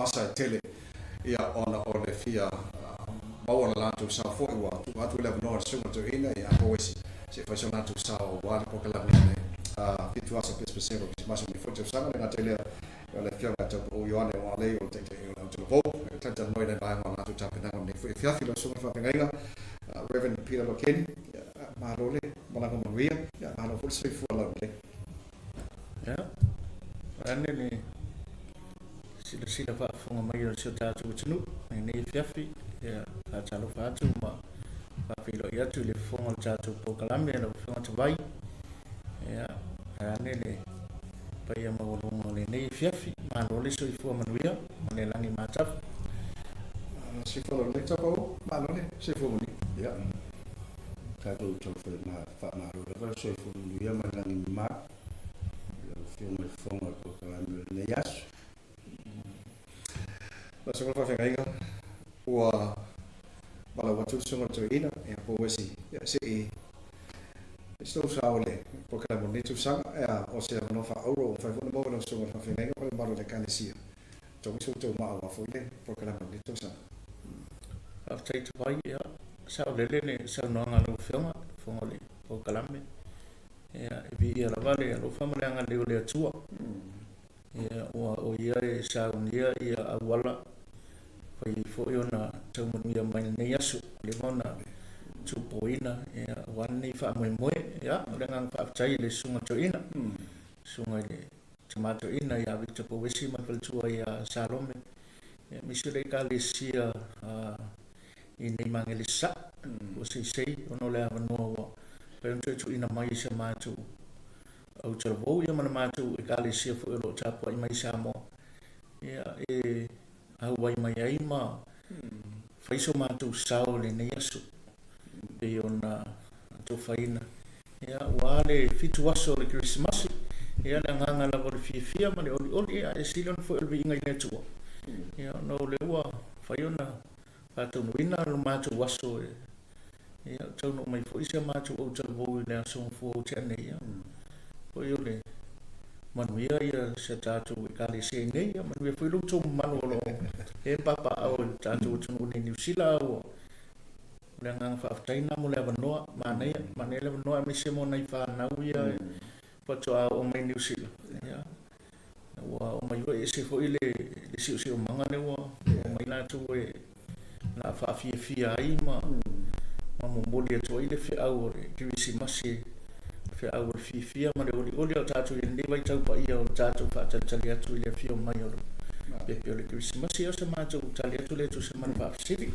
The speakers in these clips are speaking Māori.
wasa tele ia ona fia bawa la tu sa fo wa tu atu le no so to ina ia poesi se fa sona tu sa wa ko kala ne fitu asa pespesevo mas mi fo sa na tele le fia ta o yo ne wa le o te o te vo ta no ile ba ma tu ta pena ne fia filo so fa penga Reverend Peter Loken marole Malanga Maria ya ano full safe for la ya ane ni sila fa fonga mai o sota tu tunu ni fiafi ya a talo fa tu ma fa filo ya tu le fonga cha tu po kalambe no fonga tu vai ya ane le pa ya ma lo ni fiafi ma lo le so i fo manuia ma le langi ma tap si fo le tapo ma lo le si fo ni ya ka tu tu na fa ma lo le so i fo manuia ma langi ma filme fonga po kalambe le yas la so fa fenga wa bala watu so to ina e poesi ya se sto saole porque la bonito sang o se no fa euro fa no mo no so fa fenga ko balo de canisia to so to ma wa fo le porque la bonito sang after to vai ya sa le ne sa no nga lo filma fonga le po kalambe ya vi ya la vale lo fama le nga le tua ya o ia sa unia ya awala pai fo na tau manu ia mai nei asu le mona tu poina ya wani fa mo ya dengan fa chai le sunga toina sunga le tomato ina ya victor powesi ma pel tua ya salome ya misule kalesia ini mangelisa o sei ono le avano pe tu ina mai sa matu au tro ya mana matu kalesia fo lo tapo mai samo ya au wai mai ai ma faiso matu sao le nei asu pe ona to faina ya wale fitu waso le Christmas ya na nganga la por fia ma le oli ya silon fo el vinga le tu ya no le wa faiona pato no ina lo matu waso ya to no mai fo isa matu o to vo le aso fo tene ya po yo le manuia ia se tatu kali se nei manuia foi lu tu manuolo e papa au tatu tu ni New Zealand o le ngang fa taina mo le vanoa mane le vanoa mi se mo nai fa na uia pa to o mai New Zealand ya wa o mai e se foi le si o manga ne wa mai na tu e na fa fia ai ma mo boli to ile fe au ki si masi fe au fia ma le oli o tatu ni vai tau pa ia o tatu fa tali atu ile fio mai o pe le Christmas ia se ma tu tali atu le tu se ma fa city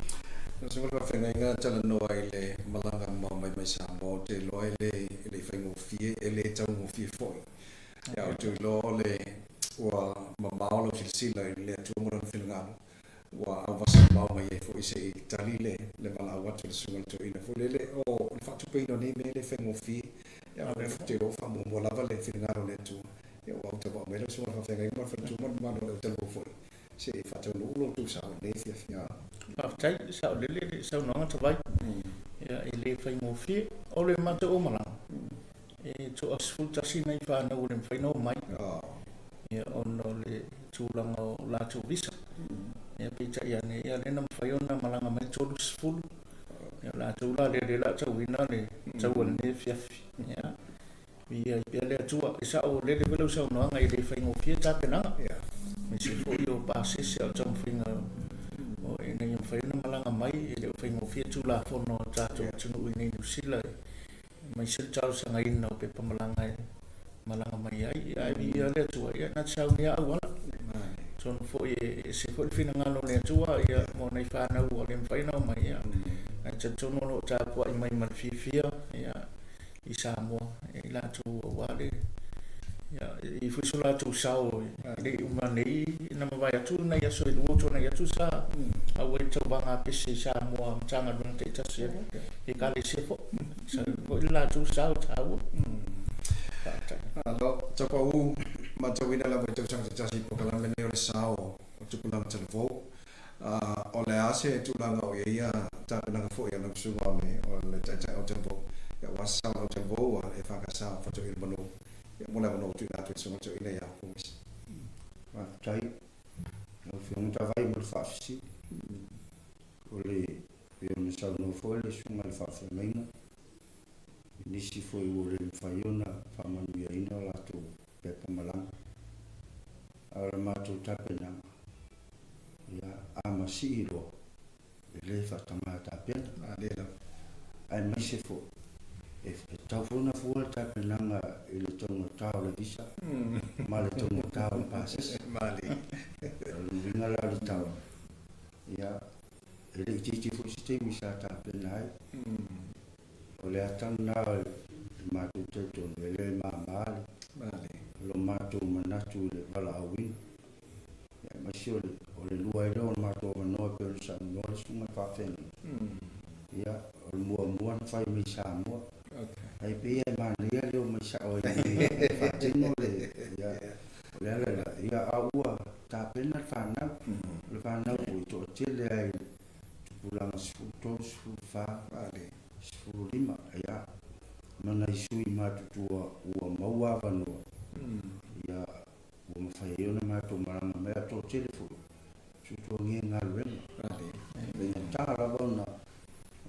so fa fenga tala no ile malanga mo mai sa mo te lo ile fengo fie ele tau mo fie foi ya o tu lo le wa ma lo sila ile tu mo no fenga wa avasa mau mai foi se tali le mala watu so to ina fo le o fa tu pe no ni me le fengo fie ya me te lo fa mo la vale finale le tu ya wa te ba me lo so fa fenga ma fa tu mo ma lo te lo foi se fa tu lo tu sa ne fia after sa le sa no nga vai ya ile fai mo fi o le mate o mala e to asfulta sina fa na o le fai no mai ya ono le tu langa la tu visa ya pizza ya ne ya le na fai ona malanga mai to full ya la tu la la tu wina le tu ne fia ya ya le tu sa o le velo sa no nga ile fai mo fi ta pena ya mi se fo yo pa se o tu finga o ina yung fai na malanga mai ile fai mo fi tu la fo no ta tu nu ni New Zealand mai se tau sa ngai no pe pa malanga mai ai ya le tu ya na sa ni a wala son fo se fo fina ngalo le tu ya mo nei fa na o le fai no mai ya na cha tu no ta po mai mal fi ya isa mo la tu wale ya i fu so la tu sao le umane na ma vai tu na ya so i woto na ya tu sa a we to ba nga pese sa mo tanga no te ta se e ka le se fo sa la tu sao ta wo alo tapa u ma tawina la to sang sa si po kala me ne o sao o tu kula ta vo o le ase tu la o ia ta na fo ya na su wa me o le ta o tempo ya wa sa o tempo e fa ka sa fo to il bono ya mo la no tu na tu so to ina ya ko mis tai fiong tavai mo fafsi ole yo ni sa no foi le sunga le fafsi menga ni si foi o le faiona fa manu ya ina la to pe malang ala ma to tapena ya ama siro le fa tamata pen adela ai mai se fo e tau funa fua tapena nga ile tonga tau le visa ma le tonga tau passes mali vinga la le tau ya ele titi fu sistemi sa tapena ai o le atang na ma tu te ton le ma mali lo ma tu manatu le bala awin ya masio o le lua ile o ma tu no pe sa no le sunga pa fen ya o mua fai mi sa mo okay ai pe ma le le o ma sa o fa tino le ya le ya aua tapena fana le fana o to tele ai pulang suto sufa mali lima ya mana isui matutua ua maua vanua ya ua mawhaiona matu marama mea to telefonu sutua nge ngaluenga mali venga tārawa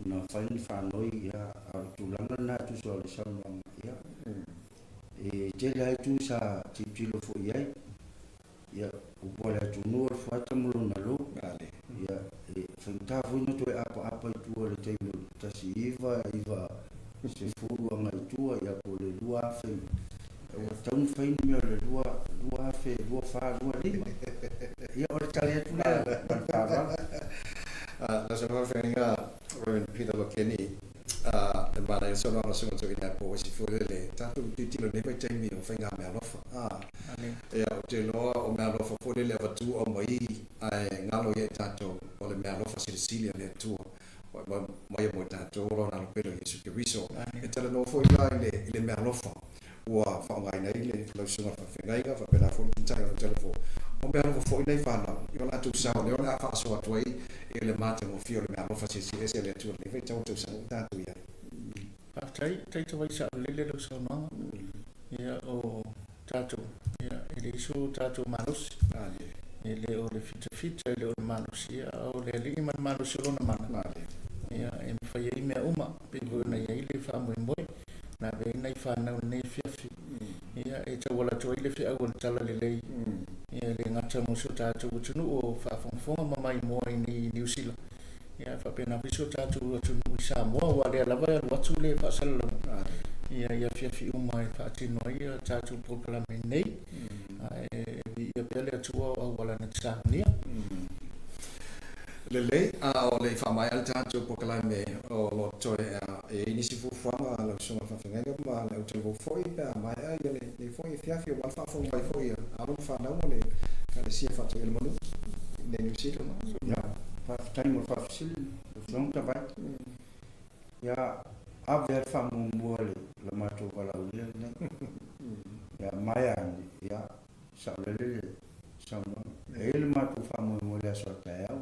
na whaini whanoi ya autulanga na tu so le saunanga ya e tele ai tu sa tiptilo fo iai ya upola tu no fata mulo na lo mali ya fenta vuino to apa tu le tele tasi iva se furu anga tua ya po le lua fe o tau fain me le lua fe lua fa lua lima ya o tale tu na pantava la semana venga Peter Lokeni le mana so no so to ina po si fore le tanto tutti lo ne poi temi o fenga me alofa ya o te lo o me alofa fore le va tu o mai ai ngalo ye tanto o le me alofa Sicilia le tu mai mo tanto lo na pelo Yesu Cristo e te lo foi là le me alofa wa fa mai nei le lo so fa fenga ga fa pela fo tinta o telefo o me alofa foi nei fa no io la tu sa le ona fa so atoi e le mate mo fio le me alofa Sicilia se le tu le fe tau tu sa tanto ya tai te vai sa le lo sa no ya o tato ya ele so tato manus ele o le fita ele o manus ya o le li man manus lo na mana ya em fa ye me uma pe go na ye le fa mo mo na be na fa na ne fiafi ya e te wala to ile fi agol tala le le ya le ngata mo so tato tunu o fa fon mai mo ni New Zealand ya fa pena biso tato tunu sa mo wa le la va wa tu le fa sala ya fiafi uma e fa tino ya tato proclame nei ya pele tu o wala na sa ni le o le fa mai al tanto proclame o lo to e inisi fu fa la so fa fa nga ma la to vo foi pa mai ai le foi fiafi o fa fo vai foi a lo fa na mo le ka le sia fa to el manu ne New Zealand ya fa time fa sil so ta vai ya ave fa mo le mato wala ule ne ya mai ya sa le sa no ele mato fa mo le so ta ya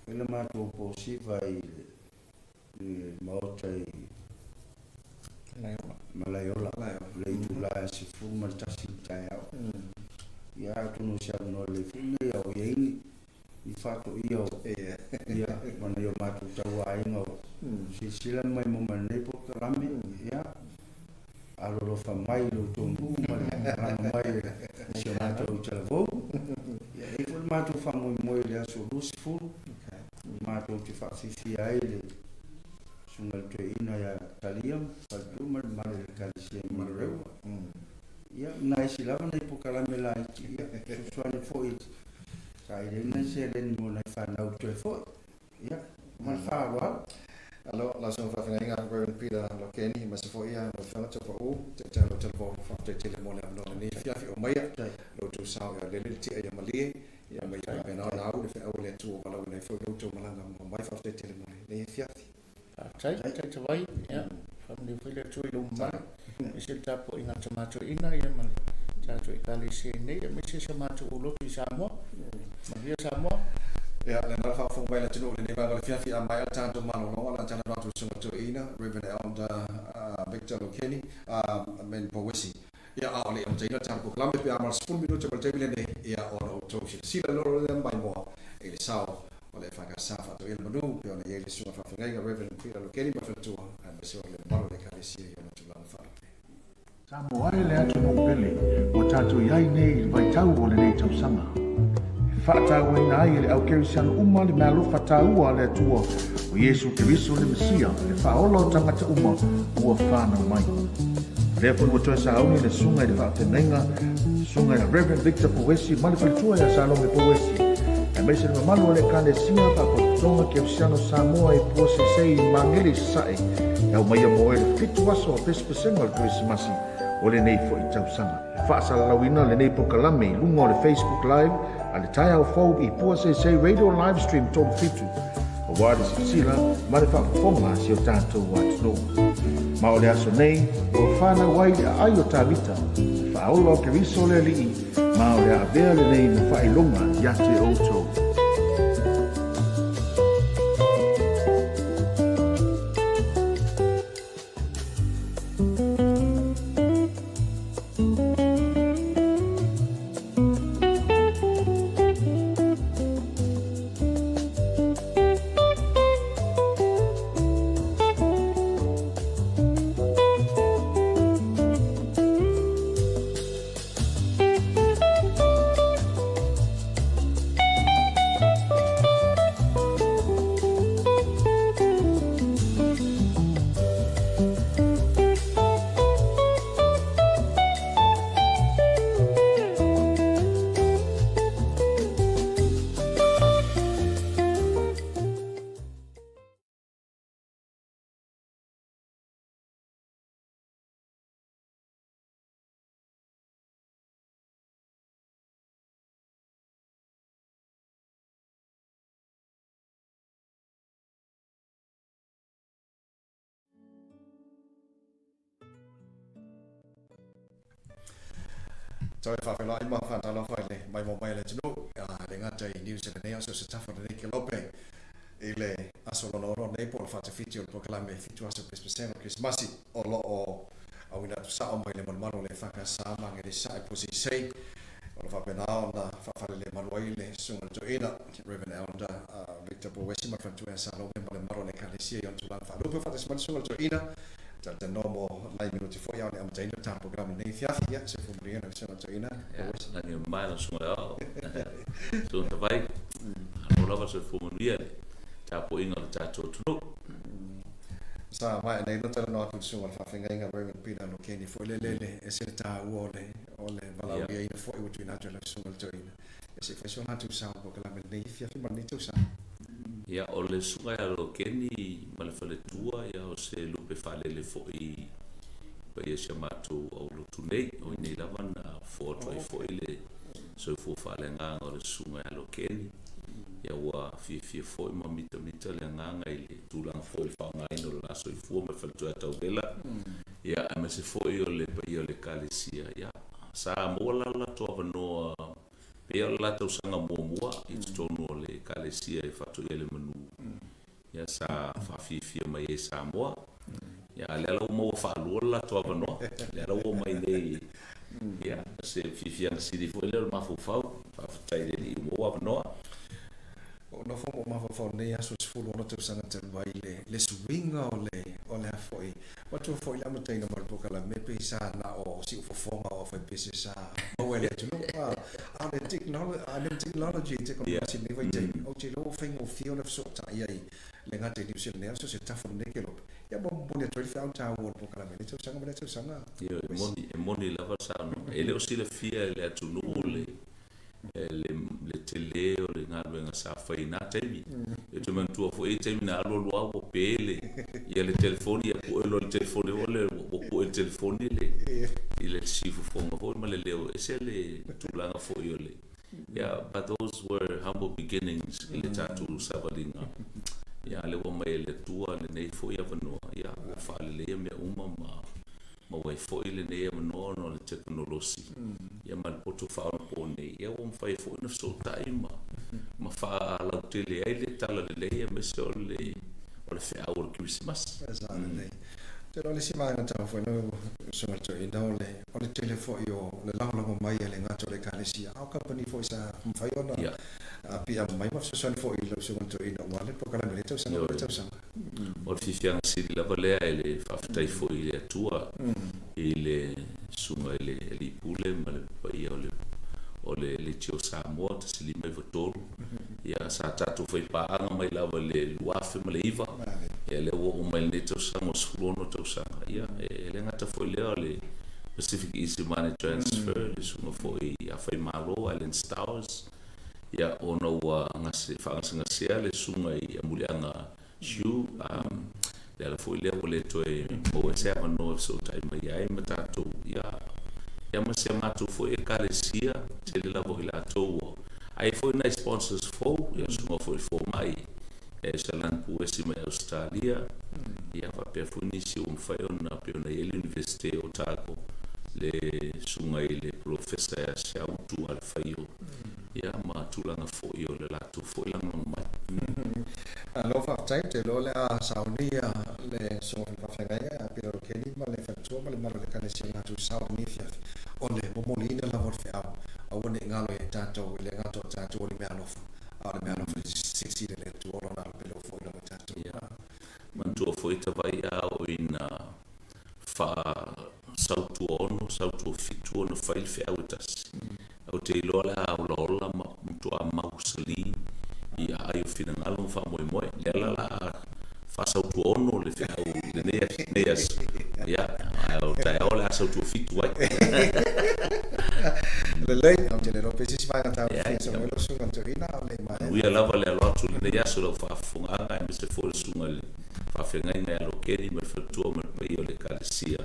ele mato posiva il mautai malayola le tula si fuma tasi taya ya tu no sia no le fine ya o yeni i fato io ya mana yo mato tawa ingo si sila mai mo mane po karame ya aloro fa mai lo tongu mai si mato chavo ya e fo mato fa mo le aso lusful mato ti fa fifi aile sungal to ina ya taliam fa dumar mal calcium mareu ya na silava na ipokalame la ya suani foi sai na selen mo na fa na to foi ya mal fa wa alo la so fa nga ko Peter Lokeni ma se foi ya no fa to po te lo telefo fa te mo le no ni fiafi o mai lo tu sa ya le ti ya mali ya mai ya na na o le tu wala na foi lo tu malanga mo mai fa te mo le fiafi tai vai ya family file tu lo ma isi tapo inga tomato ina ya mal tato ikali se ne ya mi se tomato lo tu samo ma via samo ya le na fa fo mai la tu le ba le fiafi a mai tanto mano no la tana tu so to ina Reverend Elder Victor Lokeni men po wisi ya ale on tena tanto proclame pe amal 10 minutos per terminare ya on to sila lo le mai mo e sao o le fa sa fa to il manu pe ona ye su fa ngai ga reverend Peter lo keni ma fa tu a me so le malo le kalesia yo na tu la fa Samoa le atu no pele o tatu iai nei vai tau o le nei tau sanga. Whaatau e nai le au kerisian uma le mea lo whatau a le atua o Yesu Keriso le Mesia le whaola o tangata uma ua whanau mai. Lea punu atoe sa auni le sunga i le whaatenenga, sunga i le Reverend Victor Powesi, mali whalitua i a Salome Powesi. E meise le mamalu o le kane singa whakotonga kerisiano Samoa i pua se sei i mangele sae. E au mai a moe le fitu aso a pespesenga le Christmasi o le nei fo i tausanga. E whaasalalawina le nei pokalame i lunga o le Facebook Live, a le tai au fau i pua se sei radio live stream tolu fitu. O wāre si sila, ma le whaafonga si o tātou atu no. Ma o le aso nei, o whana wai le ai o tāwita, whaola o Keriso le alii, ma o le avea le nei no whailonga i ate outou. Toi fa fa lai ma fa ta la fa le mai mo mai le tino le ngata i New Zealand nei aso se tafa le ke lope ile aso lo no nei por fa te fitio por kala me fitio aso pespesengo Christmasi o lo o au ina sa o mai le mano le fa ka sa ma nge sa e posi sei o fa pena ona fa le manuai le sunga to ina Reverend Elder Victor Powesi ma fa tu sa lo me maro le kalesia yon tu la fa lo fa te sunga to ina Te nomo lai minuti foi au am taino ta programa nei fiafi ya se fu briana se na taina na ni mai na sunga o so ta vai o lava se fu muria ta po inga ta to tu sa mai nei no ta no tu sunga fa finga inga Reverend Peter no keni foi le e se ta ole vala ia ina foi utu na tele sunga taina e se foi na tu sa programa nei fiafi ma ni tu sa ya o le sunga ya lo keni ma le fale tua ya o se lupe fale le foi pa ia chamatu o lo tu nei o nei lava na foto foi le so fu fale nga o le sunga ya lo keni ya wa fi foi ma mita le nga ile tu la foi fa nga ino la so fu ma fale tua ta vela ya ma se foi o le pa ia le kalesia ya sa mo la to no Pea la tau sanga mua i tonu o le kalesia e fatu ele manu. Ia sa whawhiwhia mai e Samoa. Ia lea lau maua whaalua la tau avanoa. Lea lau mai nei. Ia se whiwhia na siri fo ele mawhawhau. Whawhatai reni i mua avanoa. O no fo mawhawhau nei aso se fulu ona tau sanga te wai le suinga o le hafoi. Watu foi la mutai na marboka la mepe sa na o si ufofonga o fa pese sa o ele tu no a le technology te ko si ne vai te o te lo fa ngo fio na so ta ia le ngate ni se ne so se ta fo ne ke lo ya bo ne troi fa ta o boka la me te sanga Io moni lava sa no ele o si le fia le atu no le tele o le ngalo nga sa fa ina temi e tu man tu fo e temi na lo lo o pele ia le telefoni ia ko lo telefoni o le o telefoni le ile sifu fo mo ma le leo e se le tu la fo yo le yeah but those were humble beginnings ile tatu savalinga ya le o mai le tua le nei fo ia vano ya o fa le me uma ma wai fo ile nei no le teknolosi ya mal poto fa o nei ya o fai fo no so time ma fa la tele ai le tala le ya me so le o le fa o Christmas Te lo le si mai na tau foi no so na to ina o le tele fo yo le la la mai le ngato le kalesia au company fo sa fai ona ya a pia mai ma so fo i lo so to ina wale po kala le tau sa no tau sa o fi fianga si la valea ele faftai fo ile tua ile sunga ile pule ma le pai o le tio Samoa te sili mai votolu ia sa tatu foi paanga mai lava le luafe ma le iva ia le o mai le tau sanga o sfulono tau sanga ia le ngata foi lea le Pacific Easy Money Transfer le sunga foi a fai malo Island Stars ia ona ua ngase whangasingasea le sunga i amuleanga Shu le ala foi lea o le toe o e sea manoa so tai mai ai matatu ia ma se matu foi e kalesia te le lavo i la toa ai foi na sponsors fo ia sunga foi fo mai e salan pu esi mai Australia ia va pe funisi fai ona pe ona ele University o Taco le sunga i le professor sia utu al faio ia ma tulanga fo io le latu fo langa mai lo fa tai te lo le a saunia le so fa fenga pe lo ke ni ma le fa so ma le le kalesia na tu sauni fia o le momolina la vor fea o ne ngalo e tato le ngato tato le meanofa a le meanofa si le tu ora na pelo foi lo tato ia mantua foi tavai o ina fa sautu ono sautu fitu ono fail fe autas au te ilola au lola ma mutua mausali ia ai fina ngalo fa moi le la fa sautu ono le fe au le neas ia au ta ola sautu fitu ai le lei am te le rope si vai na ta so lo su con torina le ma ia lava le alo atu le neas lo fa funga ai se for sunga le fa fenga ngai lo keri me fatu me pe le kalesia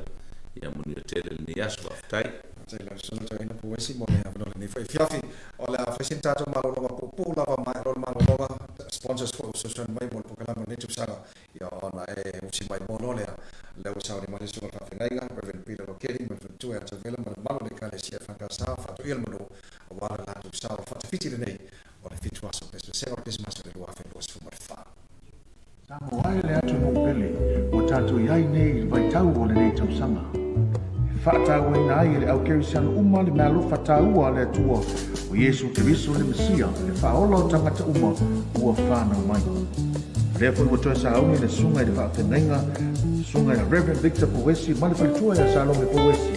ia muni tele le neas fa tai te lo so torina pu si mo ne avno le foi fiafi o la facilitato malo lo po la va mai lo malo lo sponsors for so son mai mo po kala mo ne tu sala ia ona e si mai mo no le usa di mani sulla fenga per pila lo keri me fatu e ta vela malo le kalesia fa ka sa fa to il mo wala la tu sa fa fiti le nei o le fitu aso pe se o des mas le lo afe lo su fa Tamo ai le atu mo pele, o tātou iai nei vai tau o le nei tau sanga. Whaatau e nai le au kerisiano uma le mea lofa tāua le atua o Yesu Keriso le Mesia le whaola o tangata uma ua whanau mai. Lea pui mo toi sa auni le sunga i le whaafengainga, sunga i Reverend Victor Powesi, ma le whalitua i a Salome Powesi.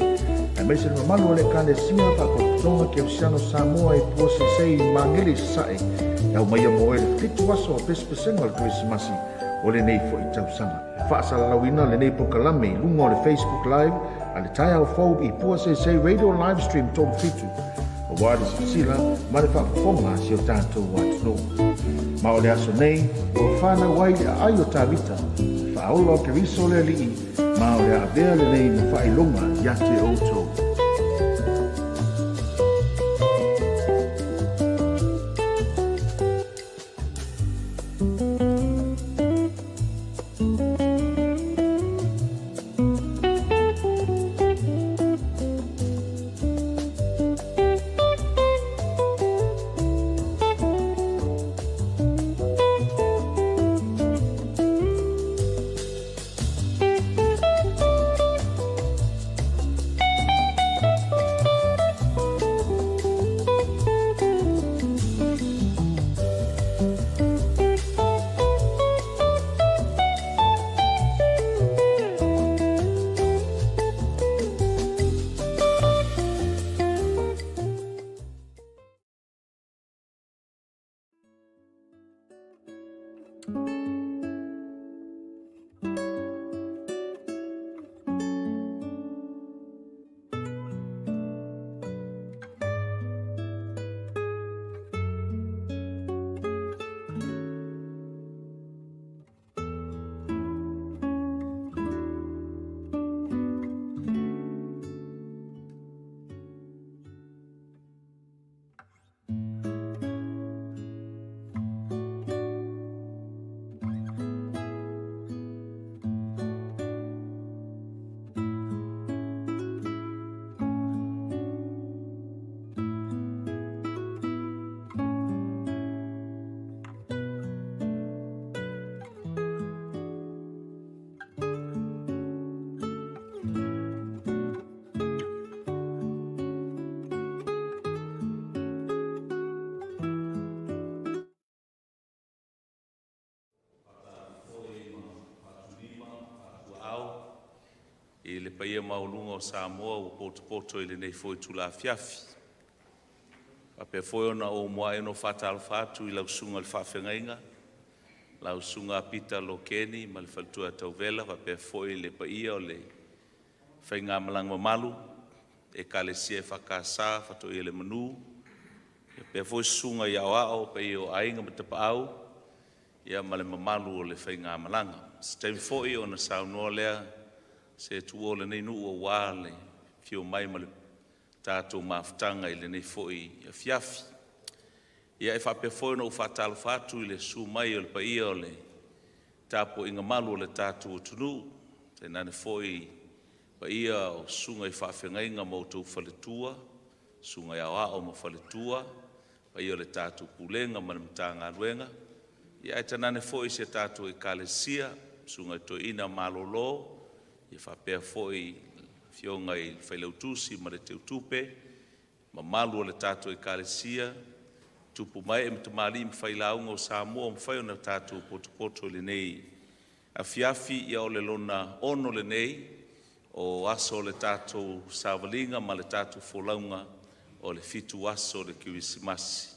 E meise le mamalu le kane sia whakotonga kerisiano Samoa i puose sei mangeli sae, e au mai a moe le fitu aso o pespesenga le Christmasi o le nei fo i tausanga. Whaasalalawina le nei pokalame lunga o le Facebook Live, a le tai au fau i puase sei radio live stream tō fitu. O wāri sila, ma le whaafonga si o tātou watu no. Ma o le aso nei, o whana wai le ai o tāwita, whaola o Keriso le alii, ma o le avea le nei ma whailonga i ate o tō. i le paia maulunga o Samoa o poto i le nei foi tula fiafi. Pa pe foi ona o moa e no fatal fatu i lausunga le whawhengainga, lausunga pita lo keni ma le faltua tau vela, pa pe foi le paia o le whainga malanga malu, e kalesia e whakasa, fato i le manu, pe foi sunga i au ao, pe i o ainga ma te paau, ia ma le mamalu o le whainga malanga. Stein foi o na saunua lea, se tuo le nei nuu o wale, fio mai ma le tātou mafutanga i le nei foi a fiafi. Ia e whape foi no whatalo fatu i le su mai o le paia o le tapo inga malu o le tātou o tunu, te nane foi paia o sunga i whawhengainga mo tau whaletua, sunga i awa o ma whaletua, paia o le tātou pulenga ma le mtanga luenga. Ia e tanane foi se tātou i kalesia, sunga i toina malolo, i whapea foi fionga i whailautusi ma le teutupe, ma malu o le tātou i kalesia, tupu mai e mtamali mi whailaunga o Samoa, ma whaiona tātou poto le nei. A fiafi ia o le lona ono le nei, o aso le tātou savalinga ma le tātou folaunga o le fitu aso le kirisimasi.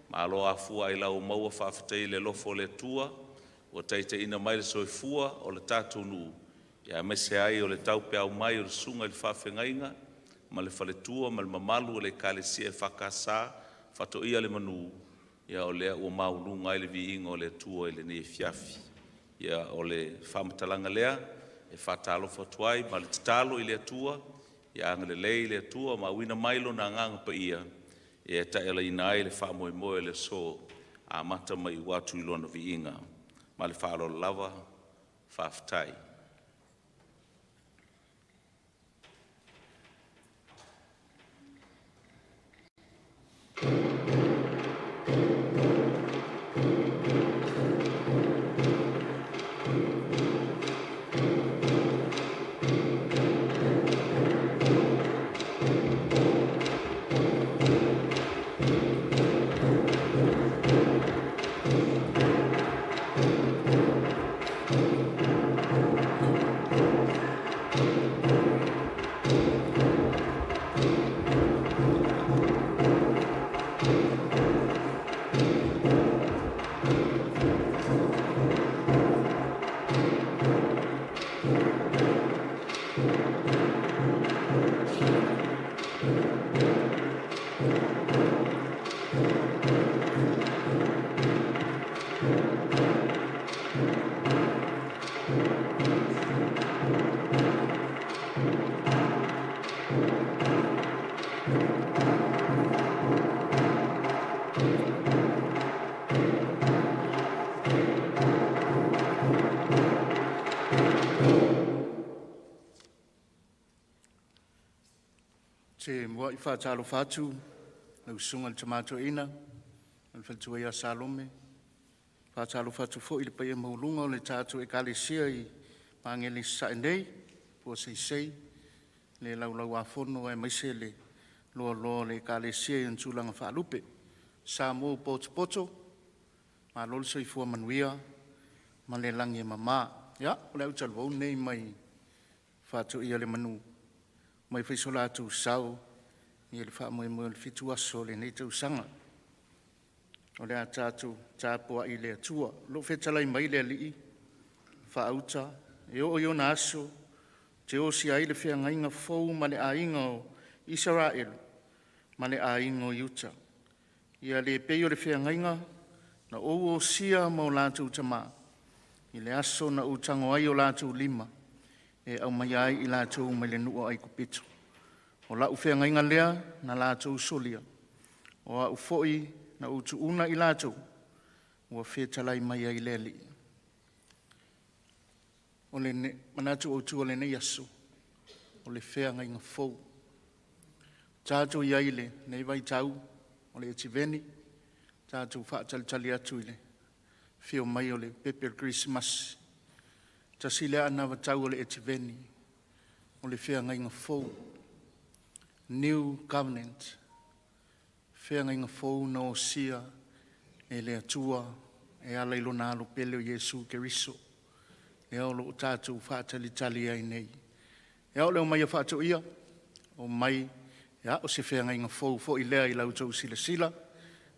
Ma alo a fua i lau maua whawhatei le lofo le tua, o teite ina mai le soifua o le tātou nuu. Ia mese ai o le taupe au mai o le sunga i le whawhengainga, ma le whaletua, ma le mamalu o le kalesia e whakasa, whato ia le manu, ia o lea ua maulunga i le viinga o le tua i le nei fiafi. Ia o le whamatalanga lea, e whatalo whatuai, ma le tatalo i le tua, ia anga le lei le tua, ma wina mailo na nganga pa ia, ia ta ela ina ai le whamoe moe le so, a mata mai watu i lona viinga, ma le whalo lava, whaftai. Se mua I whaatalo whatu, lau sunga le tamato ina, le whatua ia Salome. Whaatalo whatu fo I le paia maulunga o le tātou e kalesia I pangele sae nei, pua seisei, le lau a whono e maise le loa le kalesia I antulanga whaalupe. Samoa poto, ma lolo soifua manuia, ma le langi e mama. Ia, o le au talwau nei mai whatu ia le manu. Mai whaisola atu sau, I le wha moe le fitu aso le nei tau sanga. O le a tātou tāpua I le atua. Lo whetalai mai le alii, wha auta, e o na aso, te o si ai le whea ngainga fau ma le ainga o Israel, ma le ainga o Utah. Ia le pei o le whea ngainga, na o sia ma o lātou tama. I le aso na utango ai o lātou lima. E au mai ai I lātou mai le nua ai kupito. O la ufea ngainga lea na lātou solia. O a ufoi na utu una I lātou. O a whea talai mai ai leli. O le manatu o tu o le nei aso. O le whea ngainga fau. Tātou I aile, nei vai tau, o le etiveni. Tātou whaatalitali atu I le. Whio mai o le Pepe Christmas. Tasile ana watau o le etiveni, o le whea ngai ngā fau, New Covenant, whea ngai ngā fau na o sia, e le atua, e ala ilo nā alo pele o Jesu Keriso, e alo o tātou whaatalitali ai nei, Ia o leo mai a whātou ia, o mai, ia o se whenga inga fōu fō i lea i lau tau sila sila,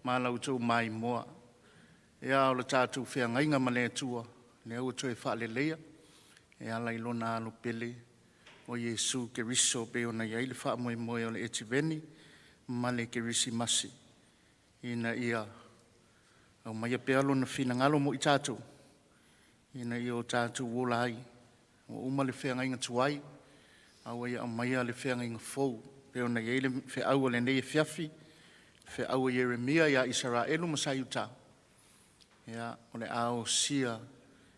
ma lau tau mai moa. Ia o le tātou whenga inga ma lea tua, lea ua toi whaale leia, ia lai lona alo pele, o Yesu ke riso pe o na iai le wha moe moe o le etiveni, ma le ke risi masi. Ina ia, au mai a pealo na whina ngalo mo i tātou, ina ia o tātou wola ai, o uma le whenga inga tuai, au ia o mai a le whenga inga fōu, pe o na iai le whe au le nei e fiafi, whe au Jeremia ia Israelu masai uta. Ia o le ao sia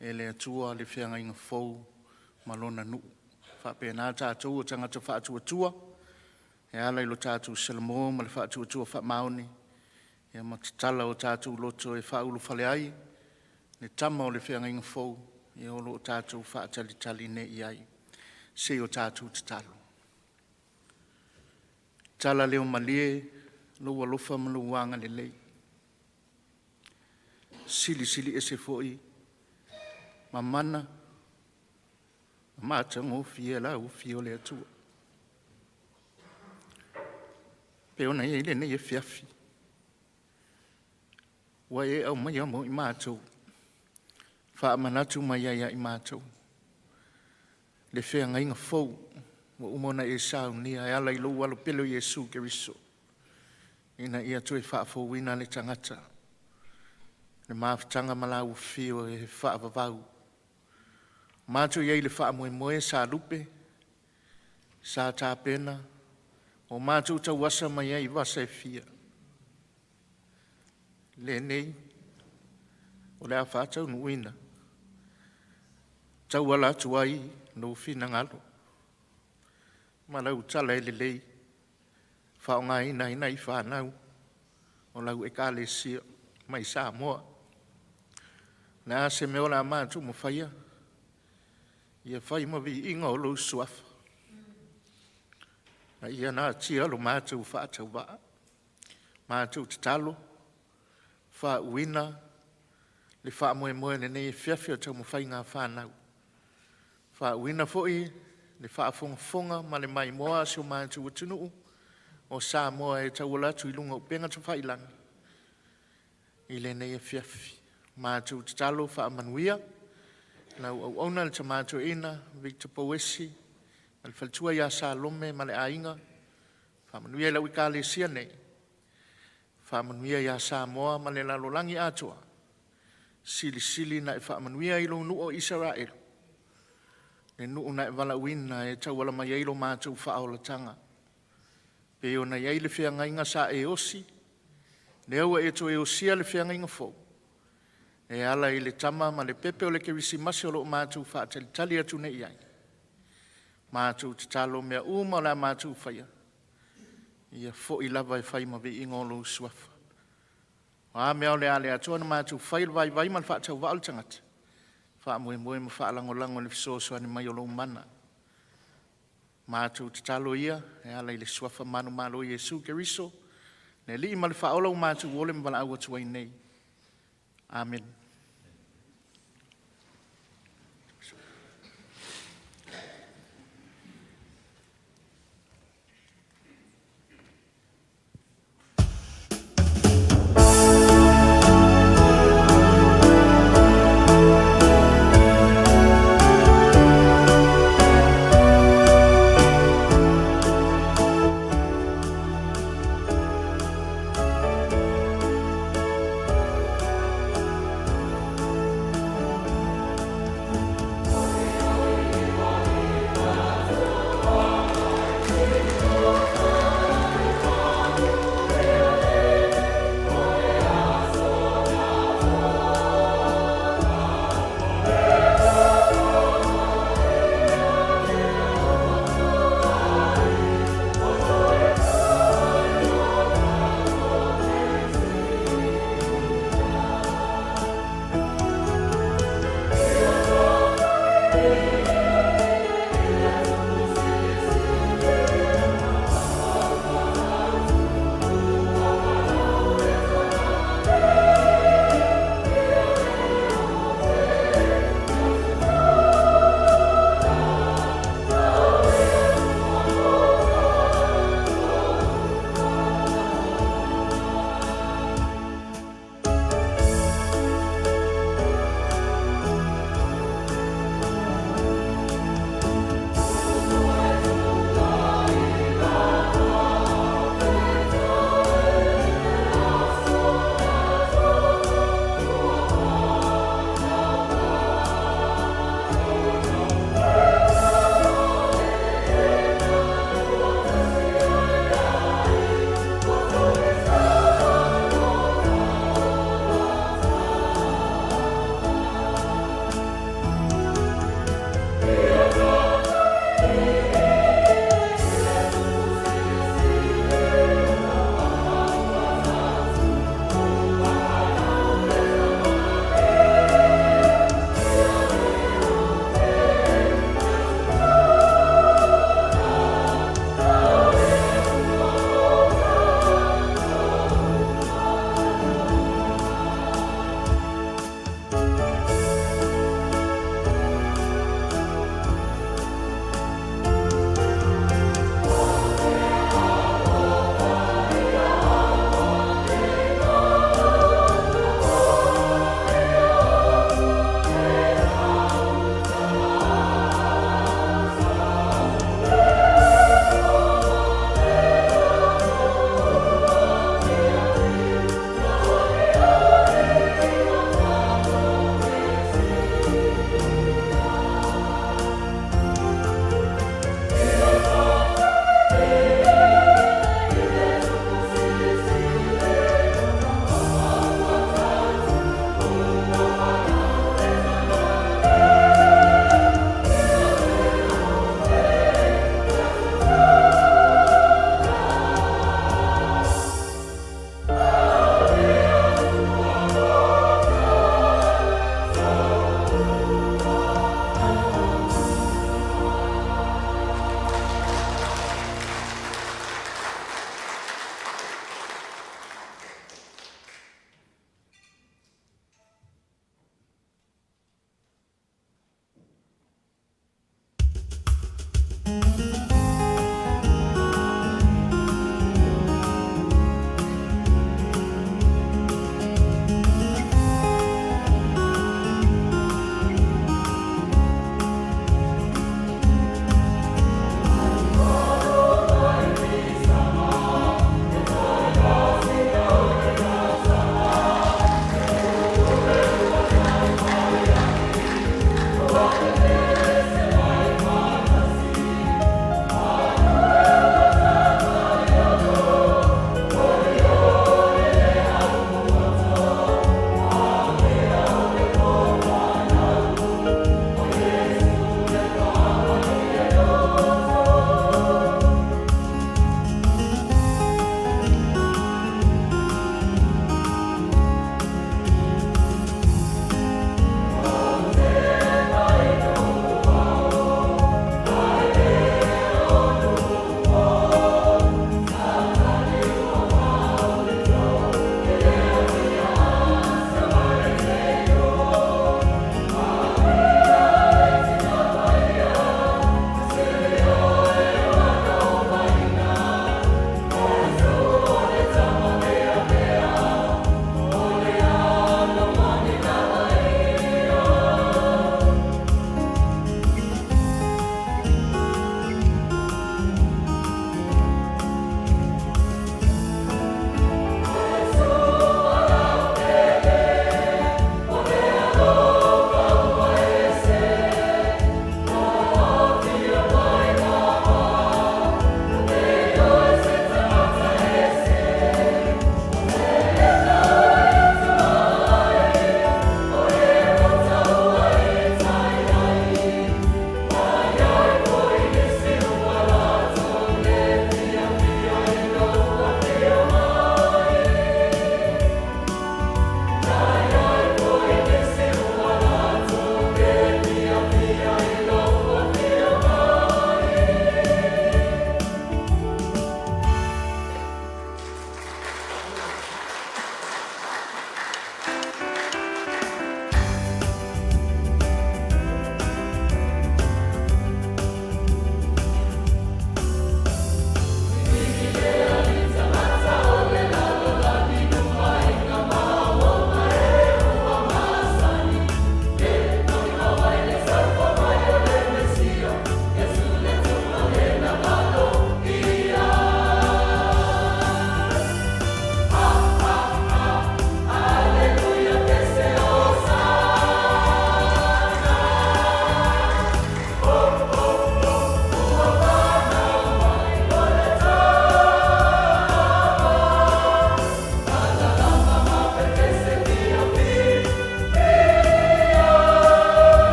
e le atua le whenga inga fōu malona nuu. Whape nā tātou o tangata whaatua tua, e ala ilo tātou Salamo ma le whaatua tua wha maoni, e matatala o tātou loto e whaulu whale ai, le tama o le whenga inga fōu, e olo o tātou whaatali tali ne i ai, se o tātou tatalo. Tala leo malie, lo alofa ma lo wanga le lei. Sili sili e se fōi, ma mana, mata ngō fia la u fio le atua. Pe ona e le nei e fiafi. Wa e au mai amo i mātou. Wha amanatu mai ai i mātou. Le whea ngai ngā fōu, wa umona e sao ni a ala i lo walo pelo Yesu ke riso. Ina ia tue wha fōu ina le tangata. Le maafutanga malau fio e wha avavau. Mātou iei le wha moe moe sa lupe, sa tā pena, o mātou tau wasa mai ei wasa e fia. Le nei, o le a whātau nuina. Tau ala tuai no whina ngalo. Malau tala e le lei, whao ngā ina ina i whānau, o lau e kāle sia, mai sa moa. Nā se me ola mātou mo whaia, ia whai ma vi inga o lo suafa. Na ia nā tia lo mātou whātau waa. Mātou te talo, wha uina, le wha moe moe le nei whiawhia tau mo whai ngā whānau. Wha uina fhoi, le wha fonga ma le mai moa si o mātou atunu, o sā moa e tau ala tui lunga o penga tu whailangi. I le nei whiawhi. Mātou te talo wha manuia, lau au auna le tamato ina, Victor Powesi, ma le faltua ia sa lome ma le ainga, whamanuia lau i kāle sia nei, whamanuia ia sa moa ma le lalolangi atua, sili sili na e whamanuia ilo nu o Israel, le nu na e wala uina e tau wala mai eilo mātou whaola tanga, pe o na iei le whianga inga sa e osi, le aua e to e osia le whianga inga fōu, e ala i le tama ma le pepe o le kerisi masi o lo mātou whaatali tali atu nei iai. Mātou te talo mea uma o la mātou whaia. Ia fo i lava e whai ma vi ingo lo suafa. Wā mea o le ale atua na mātou whai vai vai man whaatau wa'al tangata. Wha moe moe ma whaalango lango le fisoso ane mai o lo mana. Mātou te talo ia, e ala i le suafa manu malo Yesu keriso. Ne li ma le whaola o mātou wole ma wala awa tuai nei. Amen.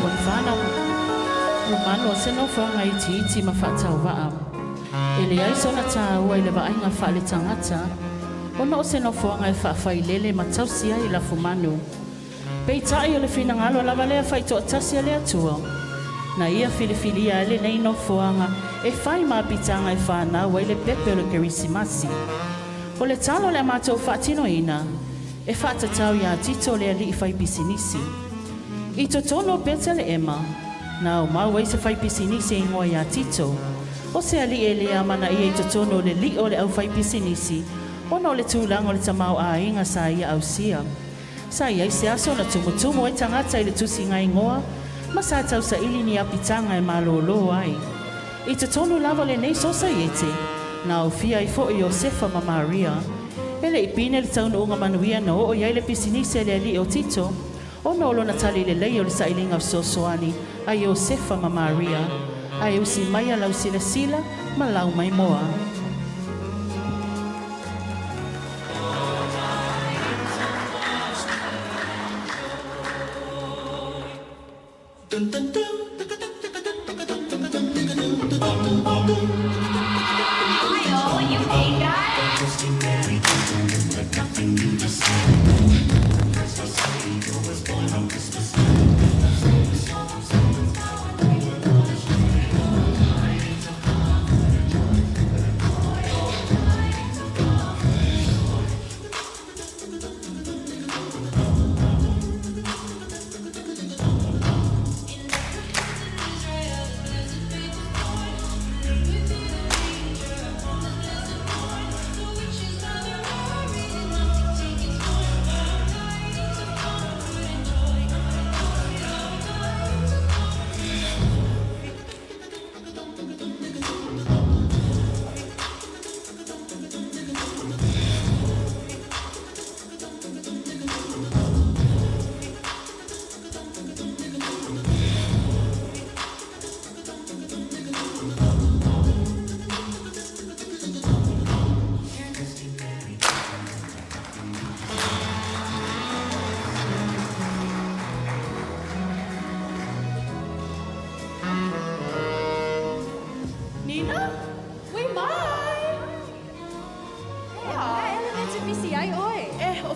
Wafana Romano se no fa ngai ti ma fa tau va am Ele ai sona tāua i le vaenga wha le tangata, ona o se nofoanga e whaafailele ma tausia i la fumanu. Pei tai o le finangalo lava lea whaito atasia le atua. Na ia filifilia ele nei nofoanga e whai maapitanga e whanau i le pepe o le kerisimasi. O le talo le amato whaatino ina, e whaatatau ia tito le ali i whai pisinisi. I to tono pete le ema, na o mau e se whai pisinisi i ngoa ia tito. O se ali e le amana i e to tono le li o le au whai pisinisi, ona o le tūlanga o le tamau a inga sa ia au sia. Sa ia i se aso na tumutumu e tangata i le tusi ngai ngoa, ma sa tau sa ili ni apitanga e malolo ai. I to tono lava le nei sosa iete, na o fia i fo i Josefa ma Maria, ele i pine le taunu unga manuia na o iai le pisinisi e le ali o tito, ona o lona tali le lei o le sa ilinga o sosoani a Josefa ma Maria, a e usi mai a lau sila sila ma lau mai moa.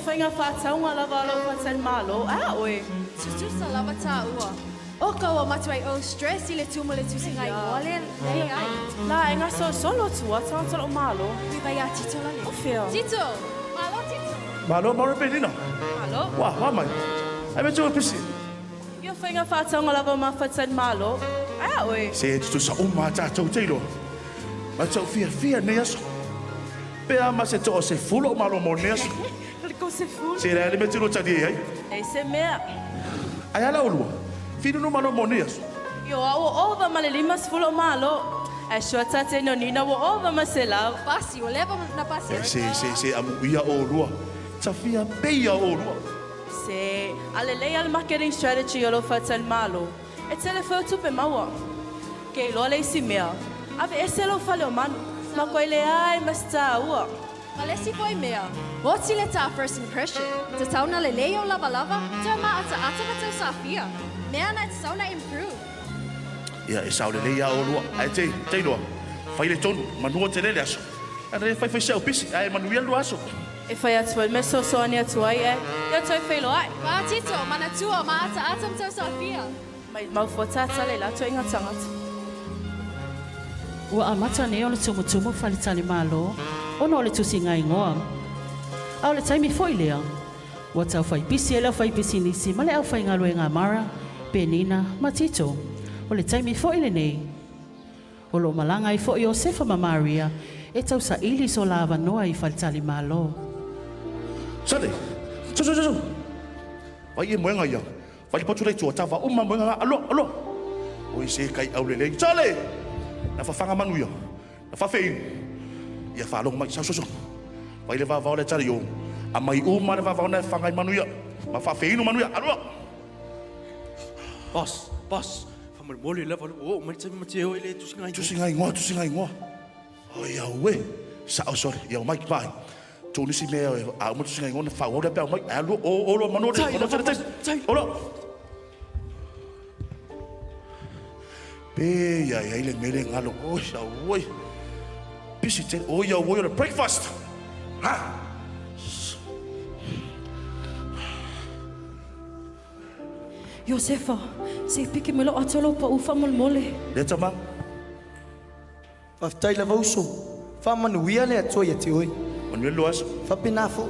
Whainga whātaunga lava alo whatai malo, oe. Tutu sa lava tā ua. O kaua matuai o stress I le tumu le tusi ngai ngole, nei ai. La e ngā solo tua, tāntara o malo. Ui vai a Tito lani. O whia. Tito! Malo Tito! Malo, maro penina. Malo. Wah mai. Ai me tū pisi. Ia whainga whātaunga lava ma whatai malo, oe. Se tu sa uma tātou teilo. Ma tau fia nei aso. Pea ma se toa se fulo malo mo nei aso. Ko se fulu. Se rea le me tino tadi ai. E se mea. Ai ala olua. Fino no malo mo nei aso. Yo awo ova ma le lima fulo malo. E shua tate no nina wo ova ma se lau. Pasi, o leva na pasi. Se amu ia olua. Ta fia peia olua. Se alelei al marketing strategy o lo whatai malo. E tele whautu pe maua. Kei loa le isi mea. Ave e se lo whale o manu. Ma koe le ai mas tā ua. Malesi foi mea. What's le tā first impression? Te tauna le leo lava lava, te ma ata ma tau safia. Mea na te sauna improve. Ia e sao le leia olua. Ai te loa. Fai le tonu, manua te lele aso. Ana e fai sao pisi, ai manuia lu aso. E whai atua me soani atua e. Ia toi whailo ai. Wa Tito, mana tua ma ata ma tau safia. Mai mau whatata le la toi inga tangata. Ua amata ne o le tumutumu whalitani malo. Ono le tusi ngai ngoa. Au le taimi foi lea. Wa tau whai pisi e leo whai pisi nisi, ma le au whai ngalo e ngā mara, penina, ma tito. O le taimi foi le nei. O lo malanga I foi Josefa ma Maria, e tau sa ili so lava noa I whalitali malo. Sale, so. Vai e moenga ia. Vai potu rei tua tawa uma moenga alo. Oi se kai au le lei. Sale! Na whawhanga manu ia. Na whawhein. Ia whalong mai, so. Vai le wawao le tari o. A mai uma le wawao na whangai manu ia. Ma whawheinu manu ia, alo. Boss. Whamari lewa o, mai tami mati eo ele tusingai. Tusingai ngoa. Oi au e. Sa o sore, ia o mai ki pai. Tō nisi mea a umatu singai ngoa na whawao le pēo mai. Alo, o manu re. Tai. Olo. Pe ia le mere ngalo. Oi, au oi. busy te o yo breakfast. Ha. Josefa, se piki me lo atolo pa ufa mole. Le tama. Aftai la vauso. Whamanuia le atoia te oi. Manuel Loas. Whapinafo.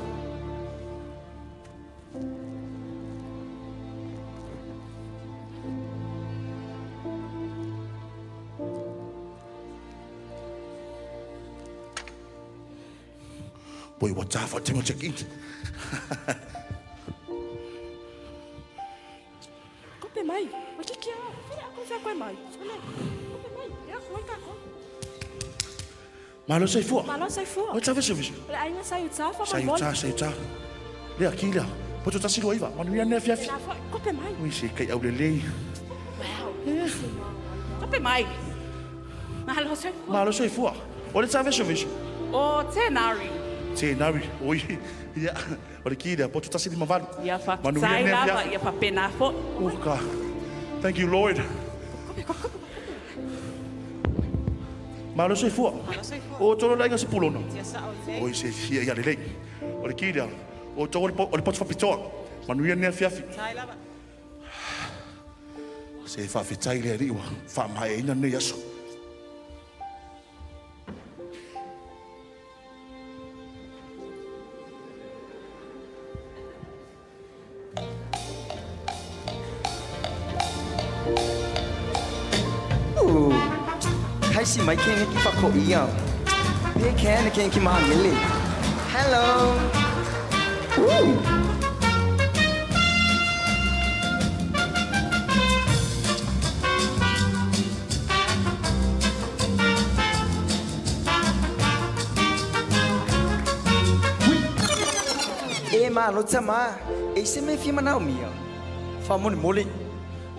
Boy, what's up? What's check in? Kope mai, wakikia. Fia ako fa koe mai. Sole. Kope mai, ya koe ka ko. Malo sai fu. Malo sai fu. What's up, service? Le ainga sai utsa fa Sai mole. ta. Le akila. Poto ta silo iva. Manuia ne fiafi. Kope mai. Ui se kai au le. Kope mai. Malo sai fu. Malo sai fu. Ole ta service. O tenari. Te nari. Oi. Ya. Ole kida. Poto ta silo mavalu. Ya fa. Manuia Sai ne lava, fiafi. ya fa penafo. Uka. Thank you, Lord. Malo sai fu. O tolo la inga se pulono. Oi se hia ya le. Ole kida. O tolo ole poto fa pitoa. Manuia ne fiafi. Se fa fitai le riwa. Fa mai ina ne yaso. Kaisi mai kenge ki whako ia. Pe kene kenge ki maha ngele. Hello. Ma lo tama. E se me fi manao mia. Fa mole.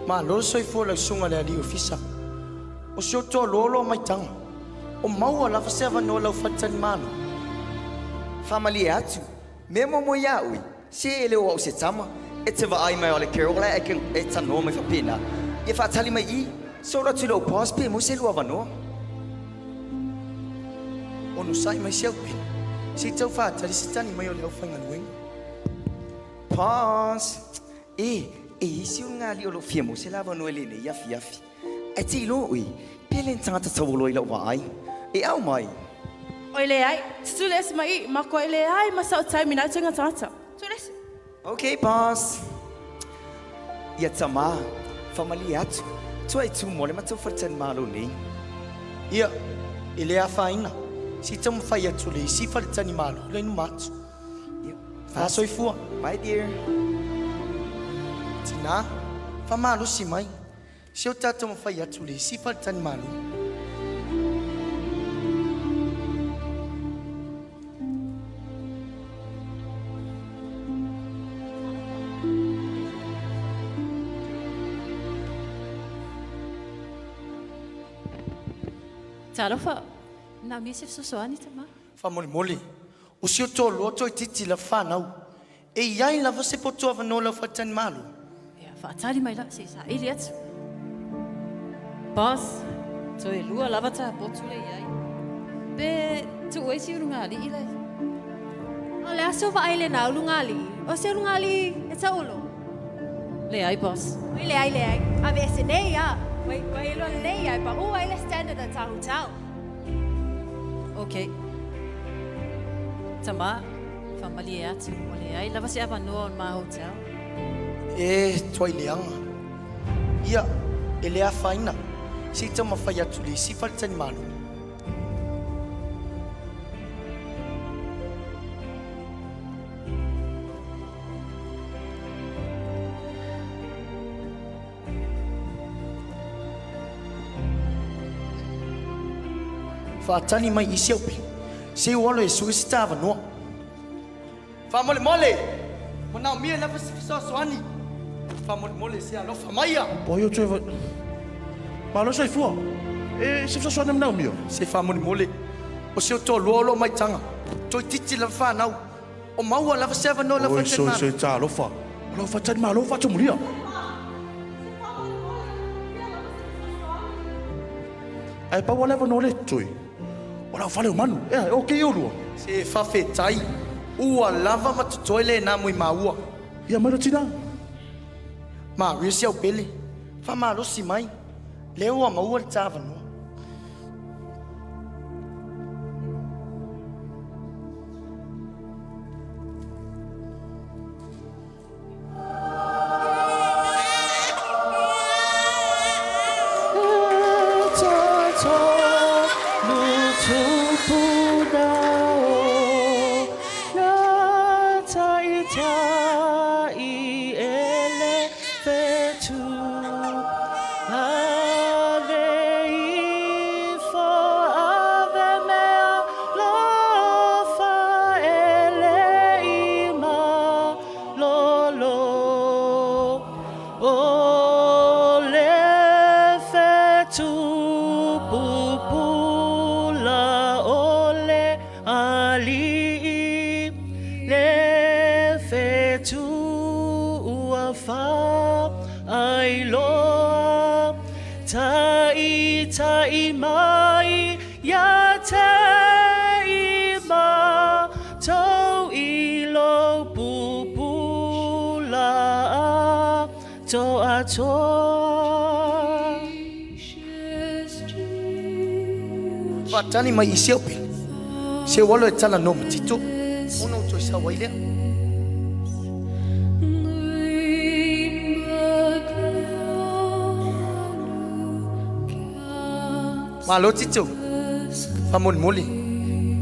Ma lo soi fo la sunga le ali ofisa. O sio to lolo mai tanga. O maua la faseva no la fatani mano. Family atu. Memo mo ya ui. Se ele o se tama. E te va ai mai ole kerola e ken e tano mai fa pena. E fa tali mai I. So la tulo pas pe mo se lo avano. O no sai mai se ui. Si tau fa tali se tani mai ole o fanga nuing. Pause. Si un ngali o lo fiemo se lava no ele ne yafi. E te ilo ui. Pelen tangata tawolo ila wai. E au mai. Oi le ai, tules mai, ma ko le ai, ma sa tai mina tenga tata. Tules. Okay, boss. Ia tama, famali atu. Tu ai tu mole ma tu fartan malo ni. Ia, ele a faina. Si tu fai atu le si fartan malo, le no matu. Ia, fa soi fu. Bye dear. Tina, fa malo si mai. Se o tata fai atu le si fartan malo. Talofa, na mi se sosoani tama. Fa mole. O se o tolo to titi la fa nau. E iai la você poto ava no la fartan malo. Ja, fa tali mai la se sa idiot. Boss, to e lua lava ta potule iai. Be tu oi si runga li ile. Ole aso va ai le nau lungali. O se lungali e ta olo. Le ai boss. Oi le ai. A ve se nei ya. Wai lo nei ai pa o ai le standard at hotel. Okay. Tama, famali atu. Ole ai lava se ava no ma hotel. E toi leanga. Ia, ele a faina. Si tama fai atu le si fartan malo. Fatani mai isi au pe. Se walo e sui stava no. Fa mole. Mona mia na so soani. Fa mole se alo fa maia. Boy, eu te Malo sai fu. E se fa sona mnau mio. Se fa mole. O se to lolo mai tanga. To titi la fa nau. O maua la fa no la fa Oi, so ta lo fa. Lo fa tan malo fa tu mulia. Ai pa wala no le tui. Ora fale o manu. Okay o lua. Se whawhetai. Ua lava matutoile nā mui maua. Ia mai tina. Ma risi au pele. Whama rosi mai. Leo a maua le tāwa noa. Tani mai isi au pele. Se walo e tala no matito. Ono toi sa wailea. Malo tito. Famon moli.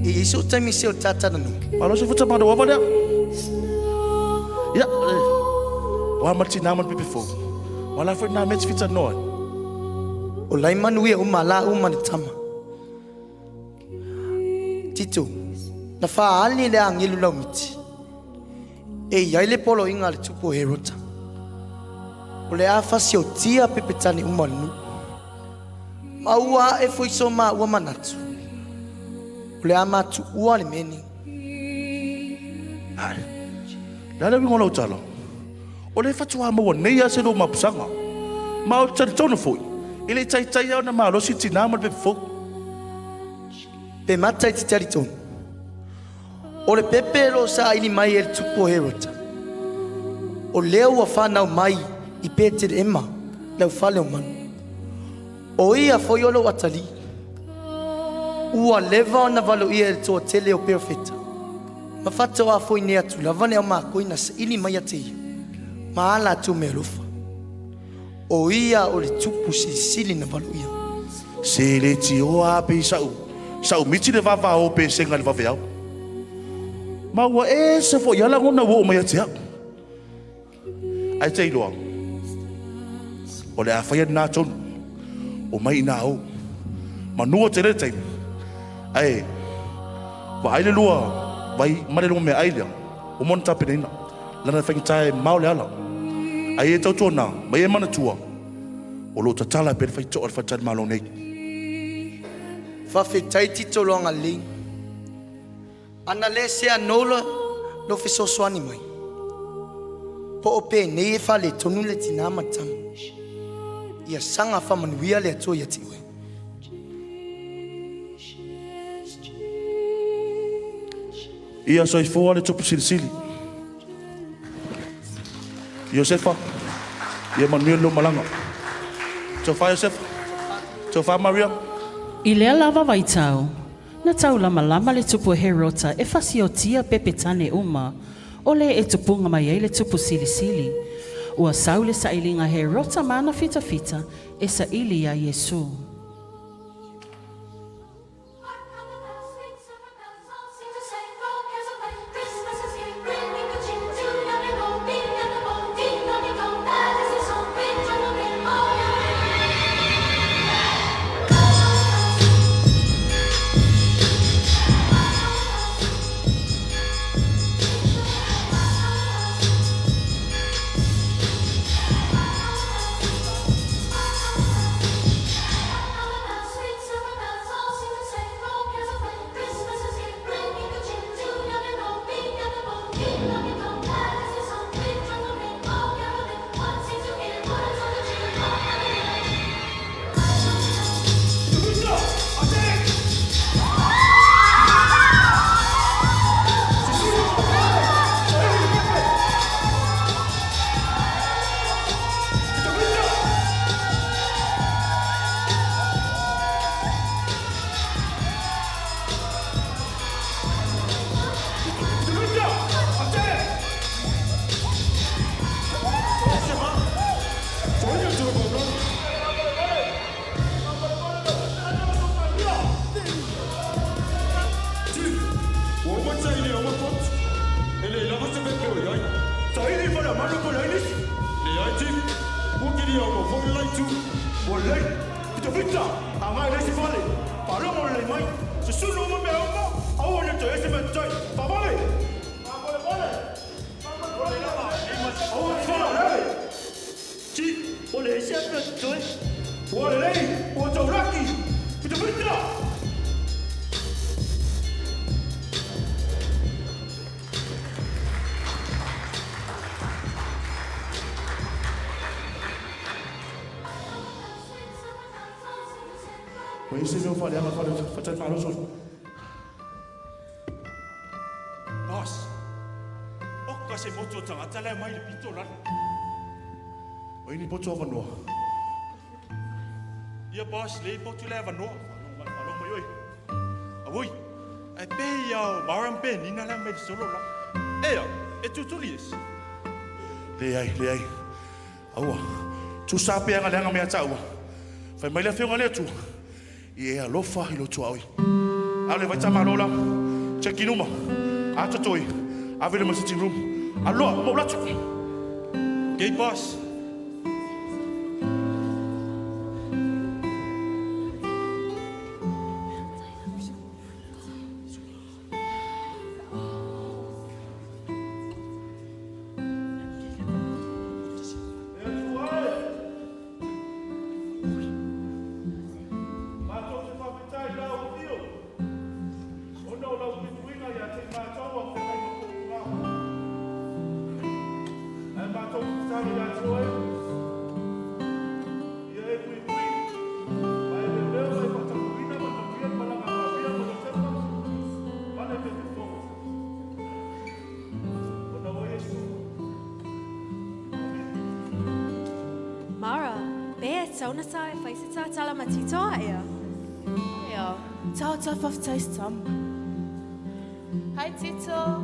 E iso taimi se o tata no. Malo se futa mado wapa dia. Ya. Wa mati na man pepe fo. Wala foi na met fita no. O lai manu e o mala o man tama. Tito, na whaali le angilu lau miti. E iai le polo inga le tupo he rota. O le awhasi o tia pepetani umalunu. Maua e fuiso ma ua manatu. O le amatu ua le meni. Lale wingo lau talo. O le fatua maua neia se do mapusanga. Ma o tari tonu foi. Ile tai tai au na malo si tinama pepe fo. Pe matai te tari tonu. O le pepe lo sa ili mai e tupo he rota. O leo wa whanau mai i pete de ema lau whale o manu. O ia foi olo watali. Ua leva o na valo ia e toa tele o perfeta. Ma whata o a foi nea tu lavane o maa koina sa ili mai a te ia. Ma ala tu me lofa. O ia o le tupu sili na valo ia. Se le ti o a pe sau. Sau miti le vava o pe senga le vaveau. Ma ua e se fo yala ngona wo mai atia. Ai te iloa. O le a whaia nā tonu. O mai nā o. Ma nua te le teimi. Ai. Wa aile lua. Vai mare lunga me aile. O mona tape neina. Lana whaingitai mau le ala. Ai e tau tōna. Mai e mana tua. O lo tatala pe le whaito o le whaitani malo nei. Whawhetai tito loanga ling. Ana le se anola lo fiso swani mai. Po o pe nei e whale tonu le tina matama. Ia sanga whamanuia le atua ia tiwe. Ia soifua le tupu silisili. Iosefa. Ia Manuel lo malanga. Tofa Iosefa. Tofa Maria. I lea lava waitau, na tau lama lama le tupu he rota e whasi o tia pepe tane uma, o le e tupunga mai ei le tupu sili sili. Ua sau le sa ilinga he rota mana fita fita e sa ili a Yesu. ia o foi lai tu. O lei, kita vita, angai lesi fale. Palo mo lei mai. Se suno mo me o, au ne to ese me toi. Pa vale. Pa vale vale. Vale lava. Au fala lei. Chi, o le ese me toi. O lei, o to raki. Kita vita. Ese meu falei, ela falou, faz falou só. Boss. O que se moto tanga tala mai le pitola. O ini poto vano. Ia boss le poto le vano. Falou mai oi. Avoi. Ai pe ia maram pe ni na la me solo la. Ea, e tutulies. Le ai. Aua. Tu sabe nga lenga me tau. Fai mai le fionga le tu. Ie alofa I lo tuawi. Ale vai tama lola. Check inuma. Ata toi. Ave le sitting room. Aloa, mo latu. Gay boss. Sauna sa e fai se ta tala matito ia. Ia, tau tau whaftais tam. Hai Tito.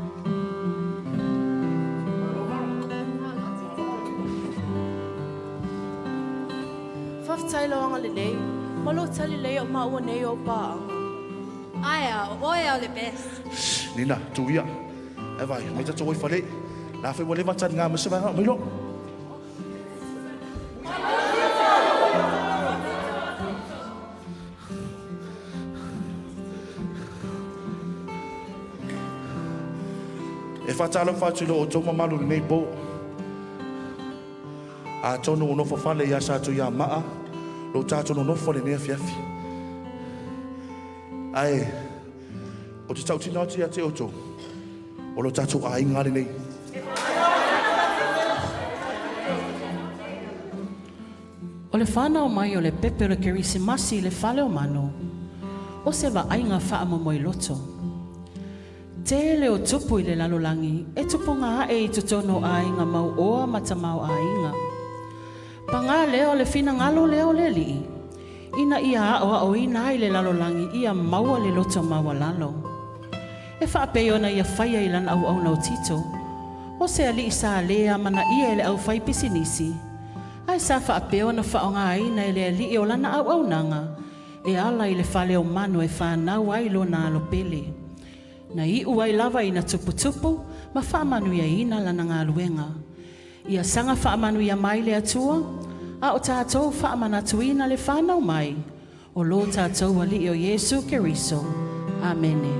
Whaftai loanga lelei. Malo tali lei o maua nei o paanga. Aia, oe o le best. Nina, tu ia. E vai, mai ta toi fale. La fe wale vatan nga mese va mai lo. E fatalo fatilo o toma malu nei bo. A tono no fa fale ya sa tu ya maa. Lo tato no fole ne fiafi. Ai. O te tauti nau tia te oto. O lo tato a ingari nei. O le whanau mai o le pepe o le kerisimasi le whale o mano. O se wa ainga wha mo i loto. Te le o tupu I le lalolangi, e tupu ngā e I tutono a inga mau oa matamau a inga. Pa ngā leo le whina ngalo leo le li. Ina ia oa o ina I le lalolangi ia maua le loto maua lalo. E whaapei ona ia whaia I lan au au nau tito. O se ali I sa lea mana ia le au whai pisinisi. Ai sa whaapei ona whaonga ina I le ali o lana au au nanga. E ala I le whale o mano e whanau ai lo na alo pele. Na I uai lava I na tupu ma whaamanu ia ina lana ngā luenga. Ia sanga whaamanu ia mai le atua, a o tātou whaamanatu ina le whanau mai, o lo tātou ali o Yesu Keriso. Amene.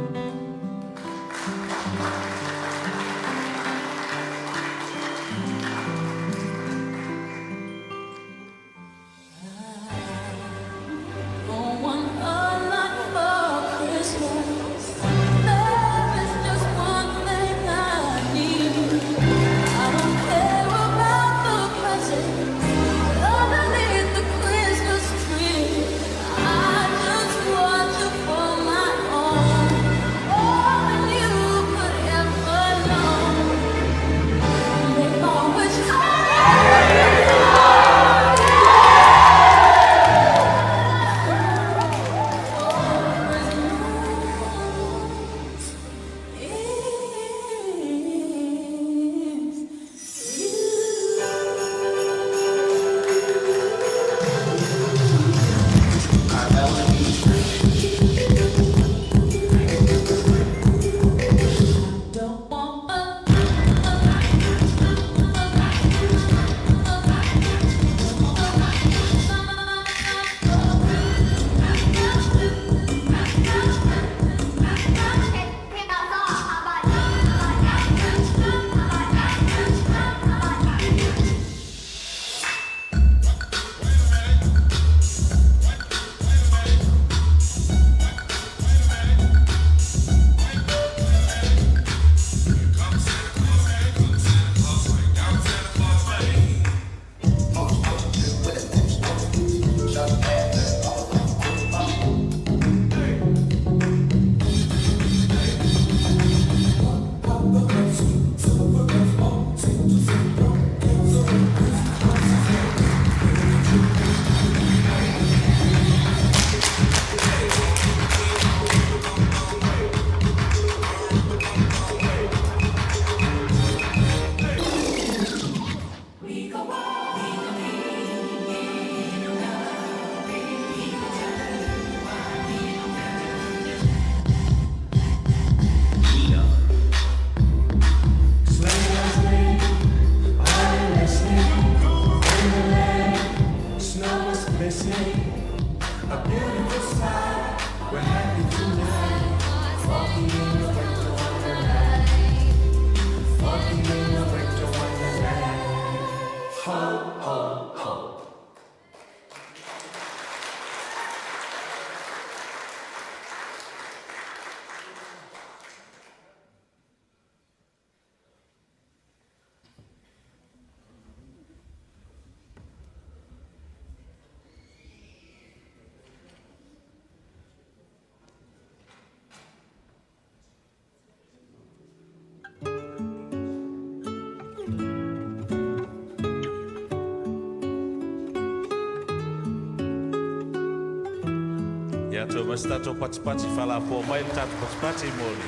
Ia tu mas tato pati fala po mai tato pati mole.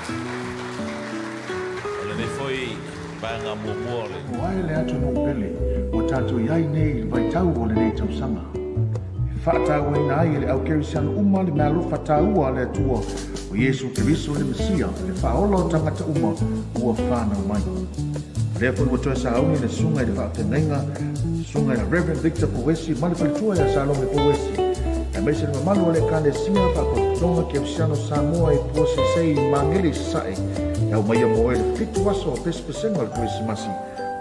Ole ne foi banga mo mole. O ai le atu no pele, o tātou iai nei vai tau o le nei tausanga. Whaatau e nā i le au kerisiano uma le mea lofa tāua le atua o Yesu Keriso le Mesia, le whaola o tangata uma ua whānau mai. Lea pun mo toe sa auni le sunga i le whaafengainga, sunga i le Reverend Victor Powesi, male whalitua i a Salome Powesi. E mai se le mamalu le kane sia whakatonga ki Ausiano Samoa i puase sei mangele sae, e au mai a moe le fitu aso o pespesenga le Christmasi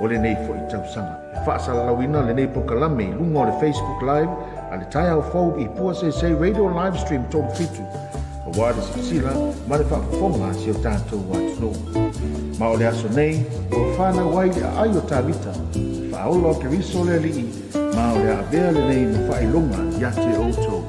o le nei fo i tausanga. E whaasala lawina le nei pokalame i lunga o le Facebook Live, a le tai au fau i puase sei radio live stream tō fitu. O wāre si sila, ma le whakafonga si o tātou atu no. Ma o le aso nei, o whāna wai le ai o tāwita, whaola o Keriso le alii, ma o le avea le nei mo whailonga i ate o tō.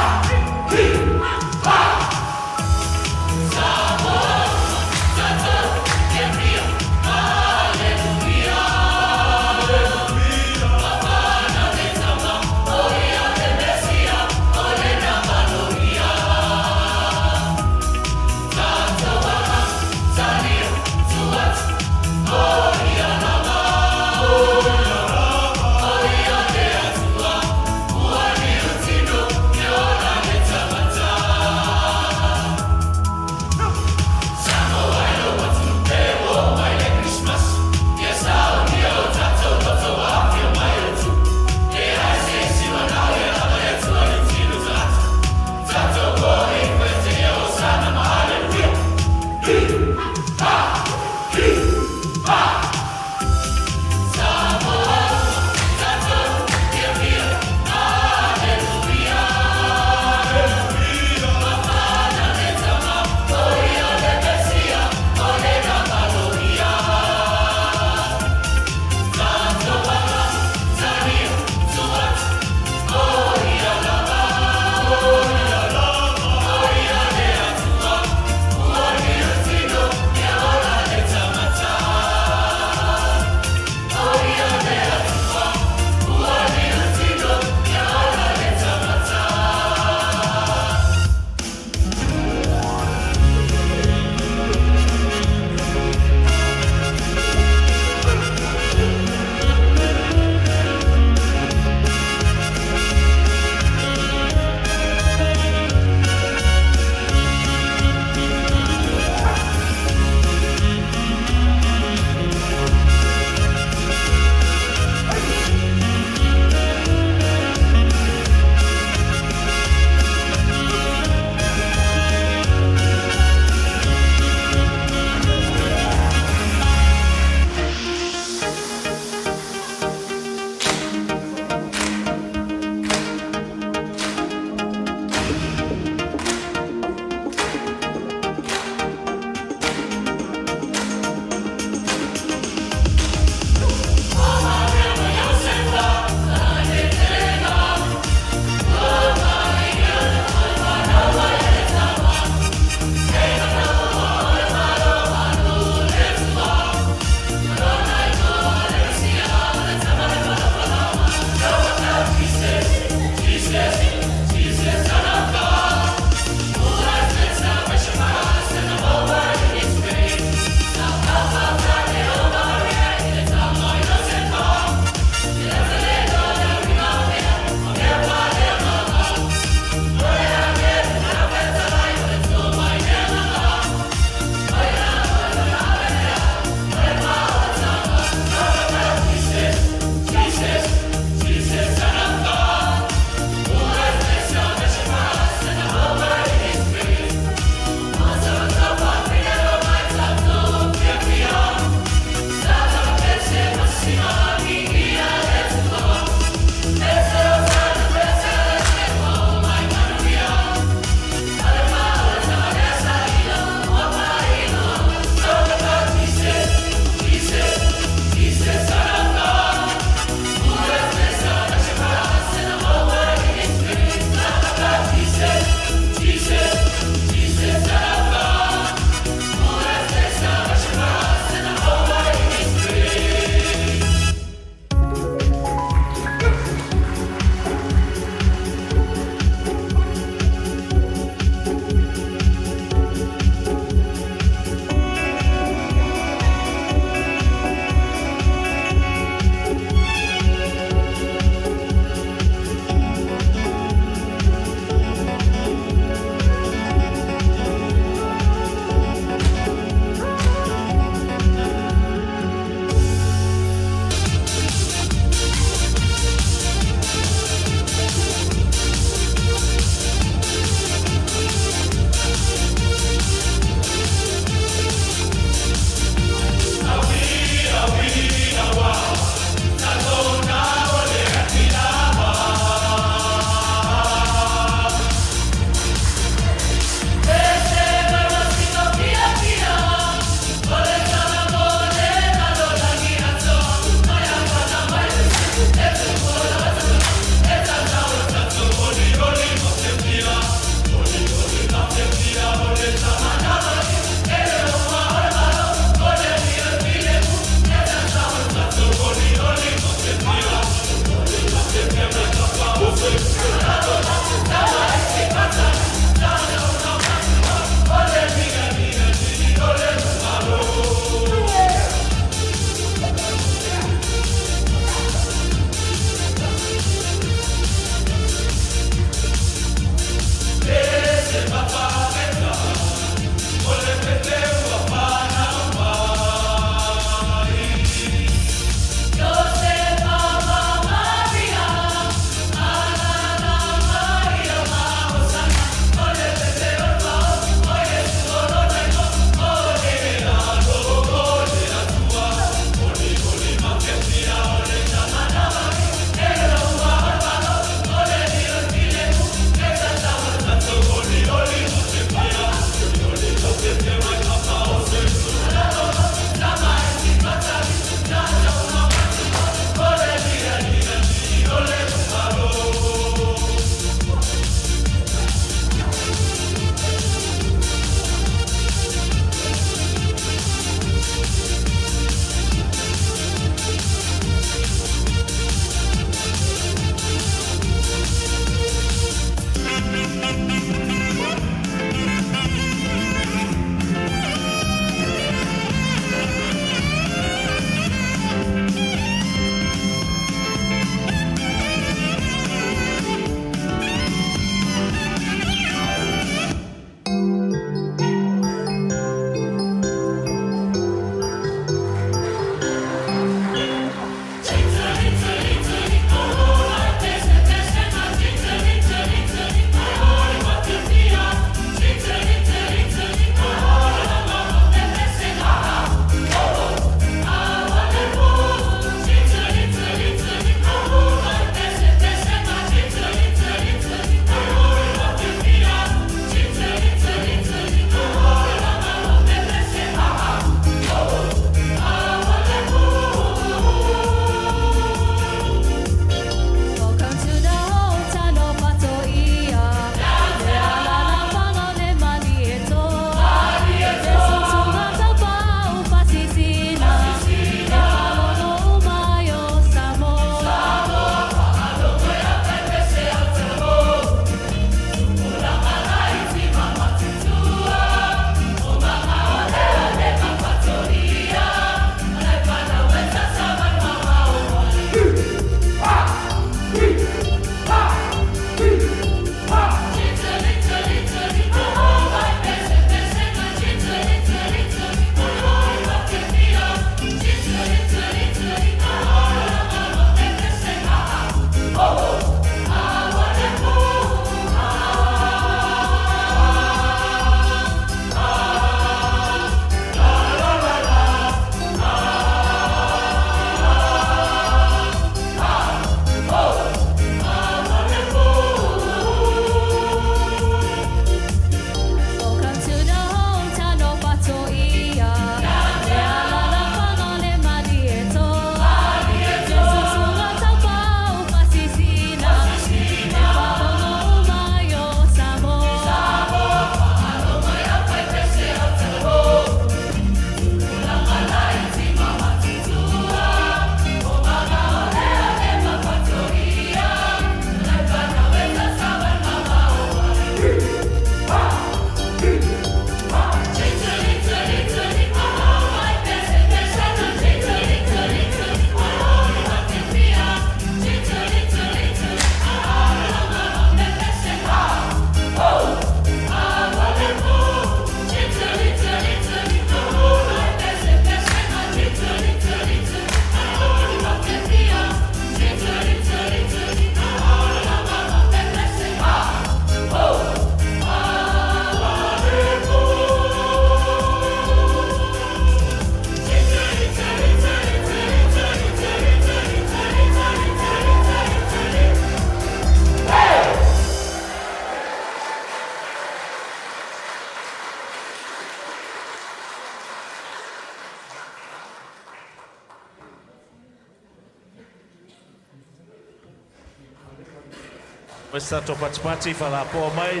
Mr. Topatipati, whalapo mai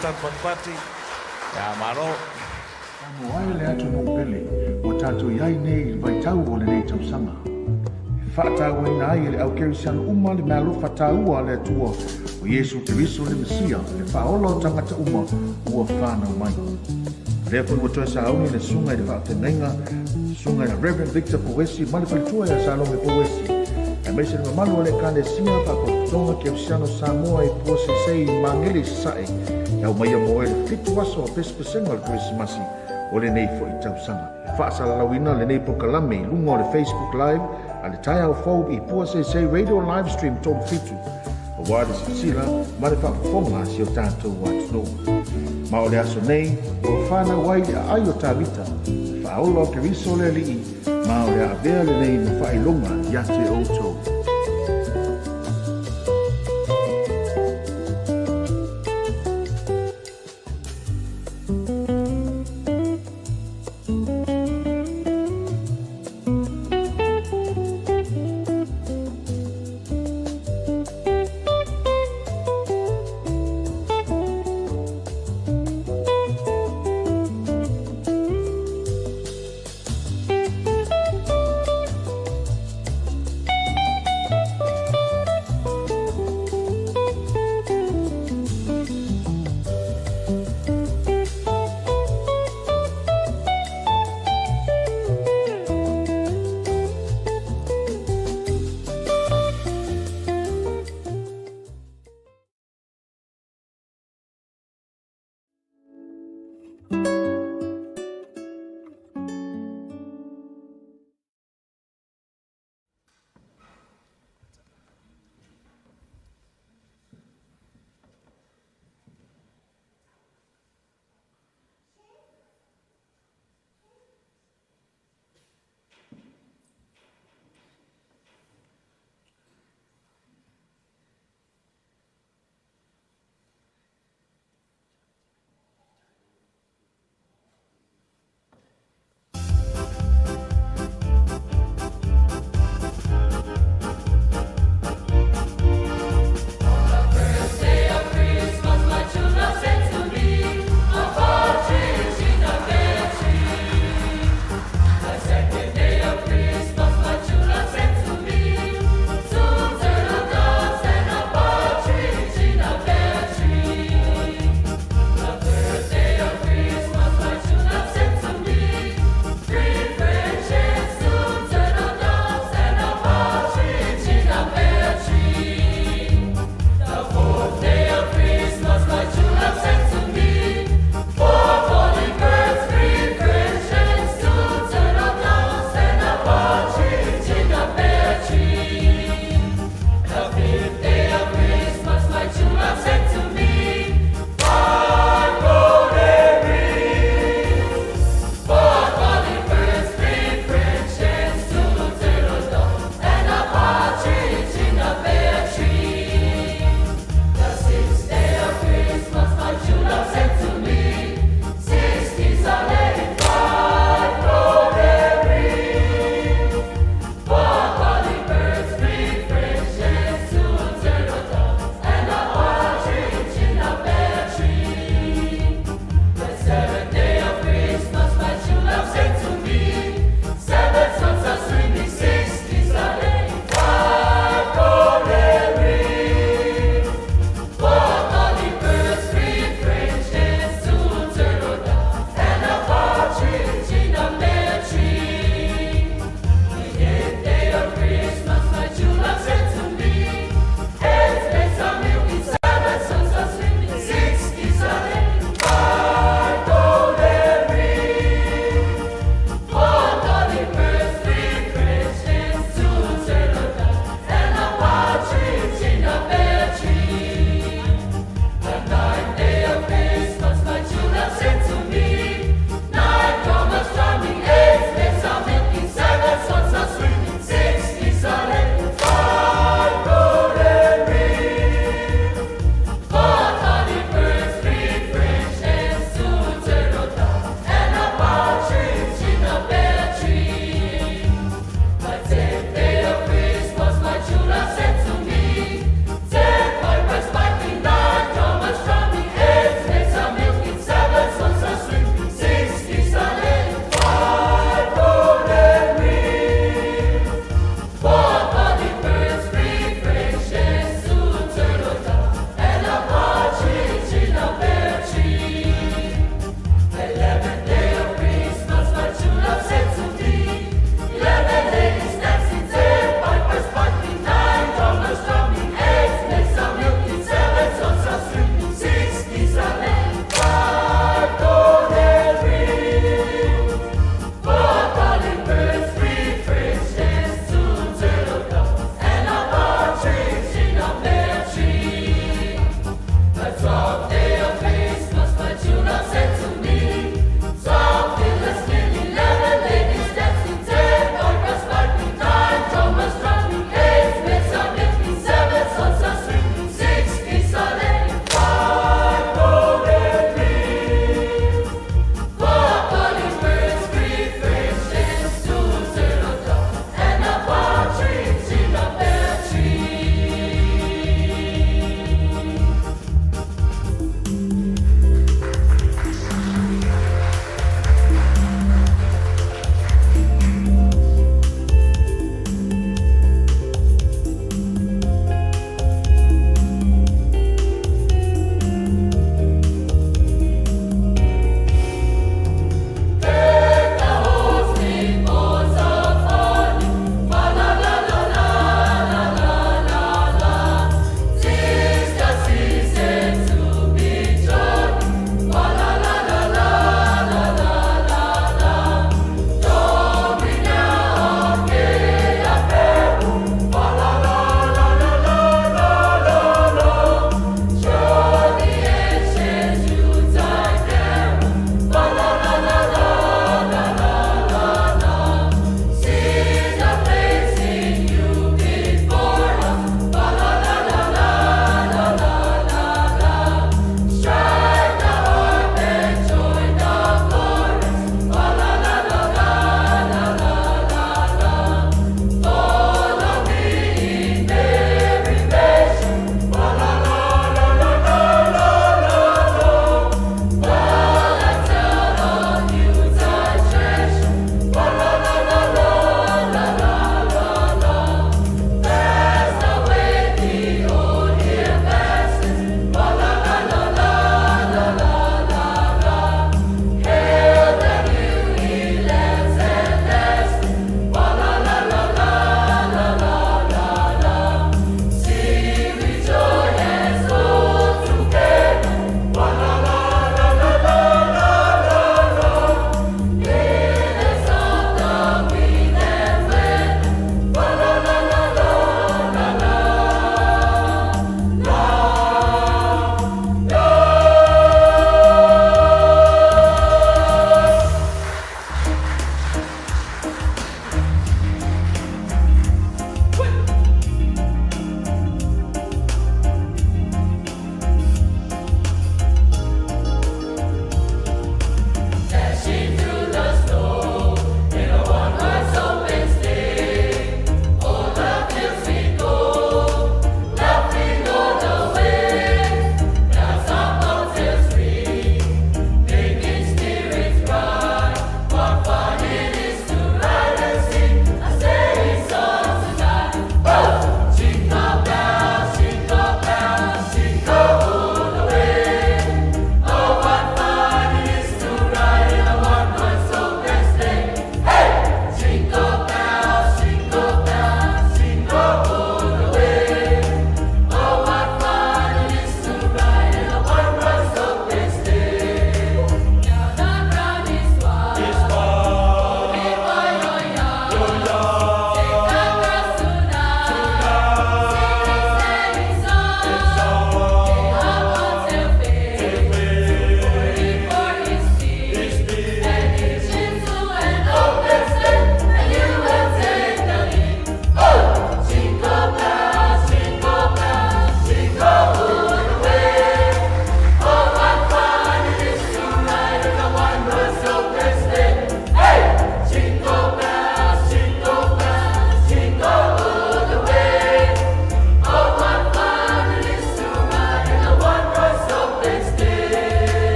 tan patipati. Ia maro. Mo ai le atu mo pele, o tātou iai nei i vai tau o le nei tausanga. Whaatau e nai le au kerisiano uma le mea lofa taua le atua o Yesu Keriso le Mesia, le whaolo tangata uma ua whanau mai. Lea koe watoe sa auni le sunga i le whaatengainga, sunga i le Reverend Victor Powesi, male whalitua e a Salome Powesi. E meise le mamalu le kanesia whakotonga ke usiano Samoa i puose sei mangele sae, e au maia mo e le fitu waso o pespesenga le Christmasi o le nei fo i tausanga. E whaasalalawina le nei pokalame i lunga o le Facebook Live, a le tai au fau i puose sei radio live stream tolu fitu. O wāre si sila, ma le whaafonga si o tātou watu no. Ma o le aso nei, o whana wai le ai o tāwita, whaolo ke riso le li, ma o le avea le nei ma whailonga i ate o tō.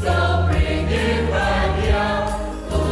So bring him back here.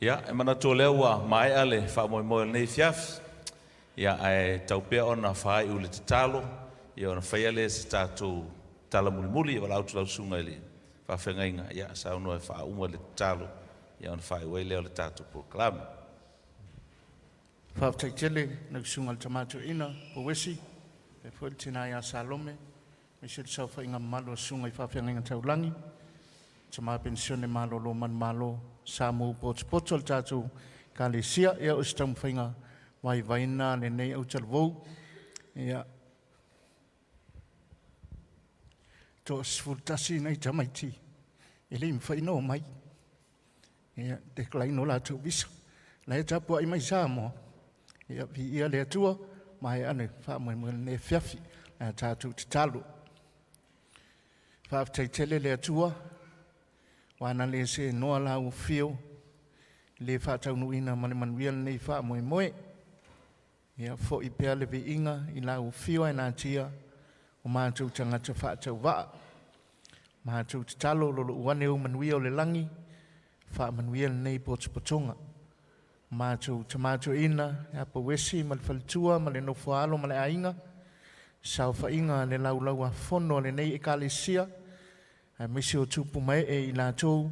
Ia, e mana tō leo ua mai ale wha moe moe nei fiafi. Ia, e taupea ona whaai ule te talo. Ia, ona whai ale se tātou tala muli muli. Ia, wala autu lau sunga ili whawhengainga. Ia, sa unua e wha uma le te talo. Ia, ona whaai wei leo le tātou proklame. Whawtai tele, nau sunga le tamatu ina, po wesi. E fwel tina ia Salome. Me se te sauwha inga malo sunga I whawhengainga taulangi. Tama pensione malo lo man malo. Samu poto le tātou ka le sia ea o sitam whainga wai vaina le nei au talvou ea to sfultasi nei tamaiti e le mwhaina o mai ea te klaino la tau visa la e tapua I mai Samoa ea vi ia le atua mai ane wha mwe ne fiafi le tātou te talo whaaftai tele le atua wana le se noa la u fio le whaatau nuina mane manuia nei wha moe moe ia fo I pea le vi inga I la u fio e nā tia o mātou tangata whaatau waa mātou te talo lolo uane o manuia o le langi wha manuia nei potopotonga mātou tamato ina ia pa wesi ma le whalitua ma le nofoalo ma le ainga sau wha inga le laulau a fono le nei e kālesia misi o tupu mai I lātou,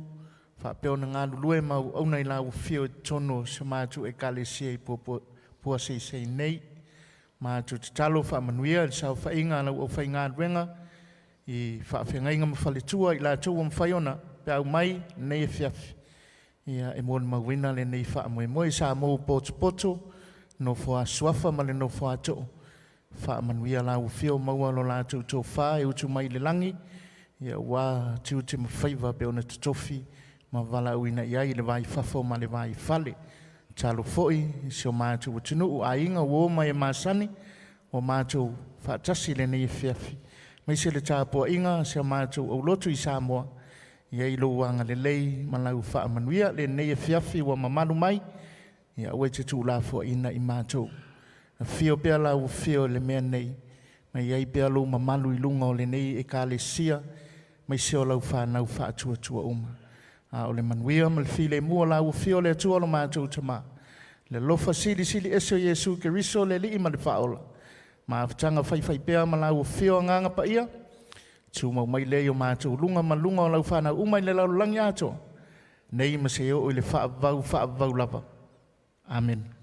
whapeo na ngā lulue mau au nei lau whio tono sa mātou e kālesia I pua sei nei. Mātou te talo whamanuia, sau whainga lau au whainga ruenga, I whawhengainga mawhaletua I lātou o mwhaiona, pe au mai nei e whiafi. Ia e mōna mawina le nei whaamoe moe, sa mō poto, no wha suafa ma le no wha to. Whamanuia lau whio maua lo lātou tō wha e utu mai le langi, Ia wā tiu te mawhaiva pe ona te tofi ma wala uina iai le vai whafo ma le vai whale. Talo foi, si o mātou utinu u a inga uo mai e māsani o mātou whaatasi le nei whiafi. Mai se le tāpua inga si o mātou au lotu I Samoa. Ia I lo wanga le lei ma lau whaamanuia le nei whiafi wa mamalu mai. Ia ue te tū la fua ina I mātou. Whio pia lau whio le mea nei. Mai iai pia lo mamalu I lunga o le nei e kālesia. Mai se o lau whanau whaatua uma. O le manuia ma le while mua lau whio le atua lo mātou tama. Le lofa sili ese o Jesu ke riso le li ima le whaola. Ma awhtanga whai pia ma lau whio nganga pa ia. Tu mau mai leo mātou lunga ma lunga o lau whanau umai le lau langi ato. Nei ma se o le whaavau lava. Amen.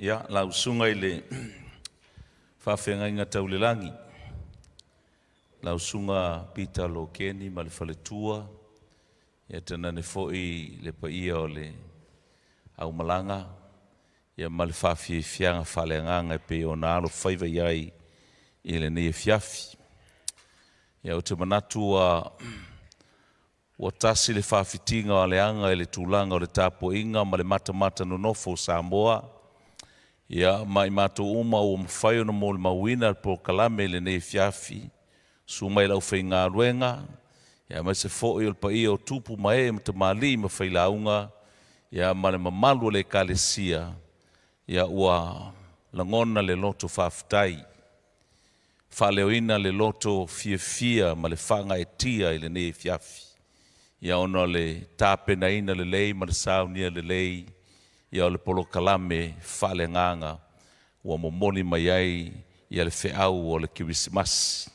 Ia, lau sunga I le whawhengainga taulelangi. Lau sunga Pita lo Keni ma le whaletua. Ia tana ne foi le pa ia o le au malanga. Ia ma le whawhianga whaleanganga e pe o nā alo whaiva iai I le nei fiafi. Ia o te manatu o tasi le whawhitinga o le anga e le tūlanga o le tāpo inga ma le mata no nofo Samoa. Ia mai mātou uma o mwhai ona mō le mawina po kalame le nei fiafi. Sumai lau whai ngā ruenga. Ia mai se fōi o le pa ia o tupu mai e mta mali ma whai launga. Ia ma le mamalu le kālesia. Ia ua langona le loto whawhitai. Whaleoina le loto fia ma le whanga e tia I le nei fiafi. Ia ona le tāpena ina le lei ma le saunia le lei. Ia o le polo kalame whale nganga ua momoni mai ai ia le whiau o le Kirisimas.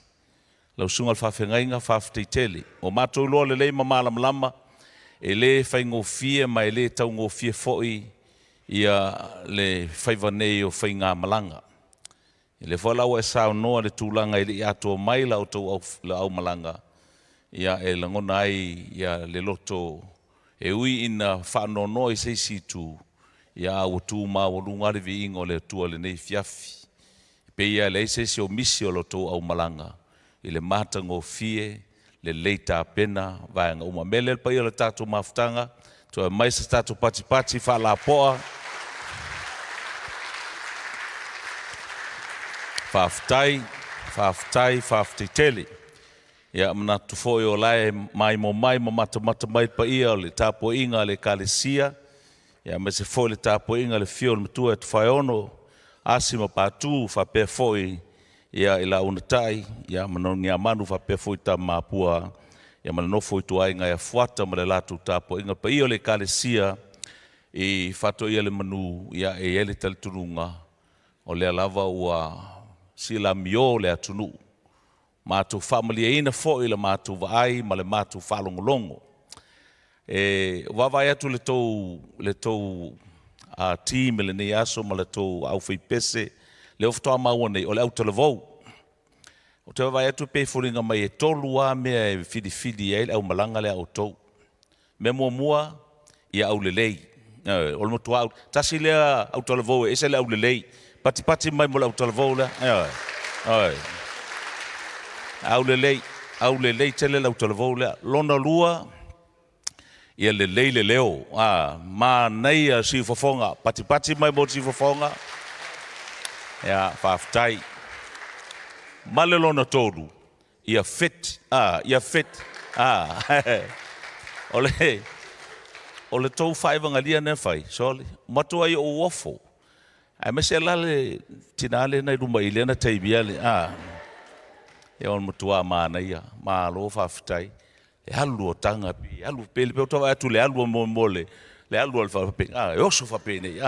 Lau sunga le whawhengainga whawhteitele. O mātou loa le lei mamalam lama e le whaingofie ma e le taungofie foi ia le whaivanei o whainga malanga. I le whalau e sao noa le tūlanga I le ato mai lau tau au malanga. Ia e langona ai ia le loto e ui ina whaanono I seisi tū. Ia o tū mā o lungare vi ingo le tua le nei fiafi. Pe ia le seisi o misi o loto au malanga. I le mātango fie, le leita pena, vāinga uma mele pa ia le tātou mawhtanga. Tua mai sa tātou pati wha poa. Whawhtai tele. Ia mna tu foi o lai mai mo mata mai pa ia o le tāpo inga le kālesia. Ia me se foi le tāpo inga le fio le mtua e tu whaiono asima patu fa pe foi ia ila unatai ia manongi amanu fa pe foi ta mapua ia manano foi tuai ngai fuata ma le latu tapo inga pa ia le kalesia i fato ia le manu ia e ele tal tununga o le lava ua sila mio le atunu matu family ina foi le matu vai ma le matu falongolongo wawai atu le tau a team le nei aso ma le tau au fai pese le oftoa maua nei o le au televou o te wawai atu pe furinga mai e tolu a mea e fidi e au malanga le au tau me mua ia au lelei o le motua au tasi lea au televou e se le au lelei pati mai mo le au televou le au lelei tele le au televou le lona lua ia le leo ma nei a si fofonga pati mai mo si fofonga ia faftai male lona todu ia fit ole tou faiva ngalia ne fai soli matu ai o wofo ai me se lale tinale na rumba ile na taibiale ia on mutua mana ia ma lo faftai le alu o tanga pi alu pele pe to atu le alu mole le alu al fa pe o so fa pe nei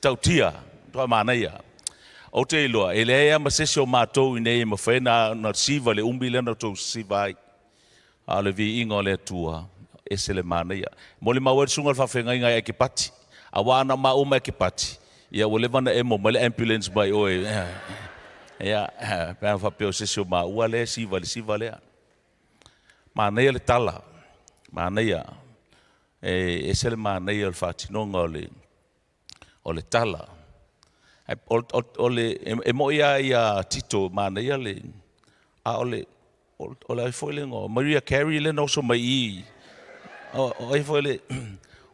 tautia to mana ia o te loa ele ia ma se so mato nei ma fe na siva le umbile na to siva ale vi ingo le tua esele mana ia mole ma wer sungal fa fe ngai ai ke pati awana ma uma ke pati ia o le vana e mo male ambulance by o ia pa fa pe o se so ma u ale siva le mana ia le tala mana ia e sele mana ia le fatinonga o le tala e mo ia tito mana ia le ole ai foi le ngo Maria Carey le no so mai o ai foi le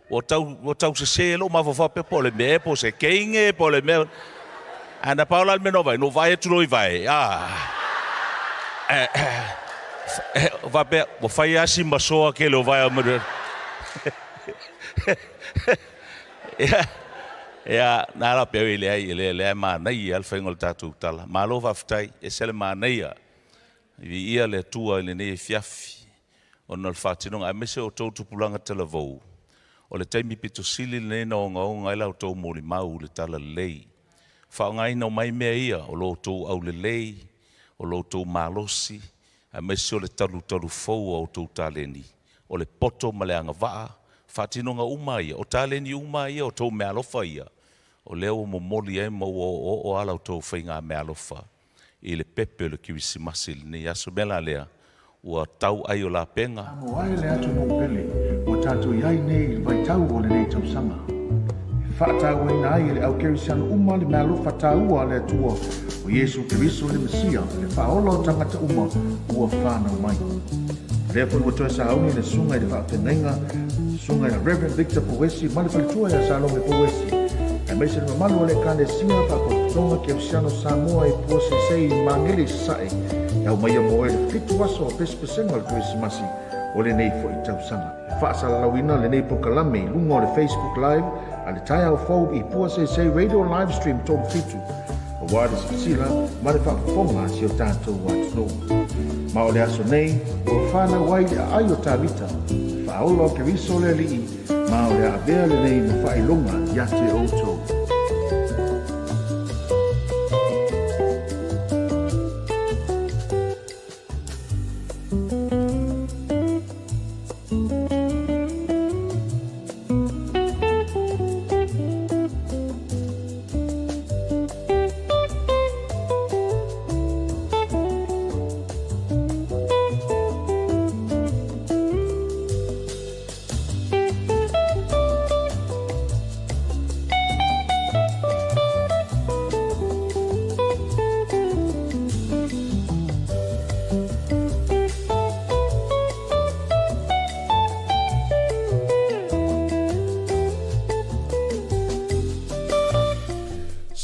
o tau se lo ma fa pe po le me po se keinge po le me ana Paula me no vai tu lo vai va pe o fai asi masoa ke lo vai a mure ya na la pe le ma nei al fengol tatu tala ma lo va ftai e sele ma nei vi ia le tua le nei fiafi on al fatino a mese o to pulanga televou o le taimi pito sili le no nga la to moli mau le tala lei fa ngai no mai me ia o lo to au le lei o lo to malosi a mese o le talu fou o to taleni o le poto maleanga va fatino nga umai o taleni umai o to me alofa ia o leo mo moli e mo o ala to fainga me alofa i le pepe le kiwisi masil ni aso bela lea ua tau ai o la penga mo ai le atu mo pele o tatu yai nei vai tau o le nei tau sanga fata o ina ai le au kerisian uma le me alofa tau o le tua o Yesu Kiriso le Mesia le faolo tangata uma ua whana mai le fo mo toa sa auni le sunga i le whaafenenga sunga i Reverend Victor Powesi male falitua ia Salome Powesi e meise le mamalu le kane sia whakatonga ke Oceano Samoa i puase sei mangele sae au mai mo e fitu aso pespesenga le Christmasi o le nei fo i tau sanga whaasala lawina le nei pokalame lunga o le Facebook Live a le tai au fau i puase sei radio live stream tolu fitu o wadi sila ma le whakafonga si o tātou watu no ma o le aso nei o whana wai ai o tāwita whaolo ke riso le li ma o le avea le nei ma whailonga ya te outou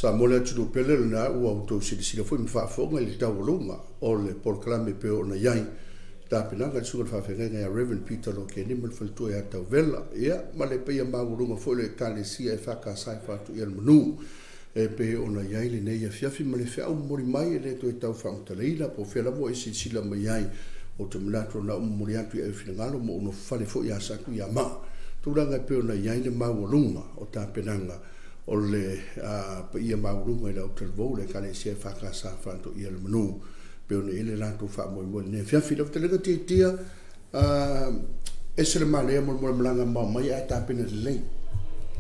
sa mole atu pele na u auto sila foi mfa fonga le tawolunga o le proclame pe ona yai ta pinanga su fa fenga ya Reverend Peter lo ke ni mal falto ya tawela ya male pe ya magulunga foi le kalesia e fa ka sai fa tu el menu e pe ona iai le nei a fiafi ma le whiau mori mai e le to e tau whaangtaleina po whia lavo e sila mai ai o te manato na umori atu e whingalo mo ono whale fo i asaku i a maa. Tūranga pe ona iai le maurunga o tā penanga o le pa ia maurunga i lau talvou le kane sia whakasa whanto i ala manu pe ona ele lato wha moi moi ne fiafi lau talega tia e se le malea mo malanga mai a tā pena le lei.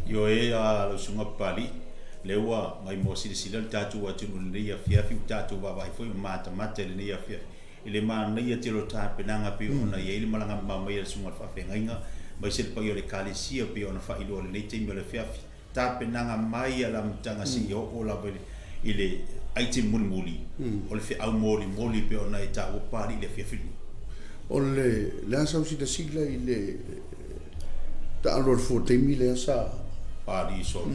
Yo e a lo sunga pali le ua mai mo sila le tatu atu no le ia fiafi tatu wa vai foi mata le ia fiafi ile ma nei te lo ta penanga pe ona ia ile malanga mai le sunga fa fenga mai se pa yo le kalisia pe ona fa ilo le nei te le fiafi ta penanga mai ala mtanga si yo o la ile aiti mulmuli o le fe au moli pe ona e ta o pali le fiafi o le la sa si da sigla ile ta alor fo te mile sa pali so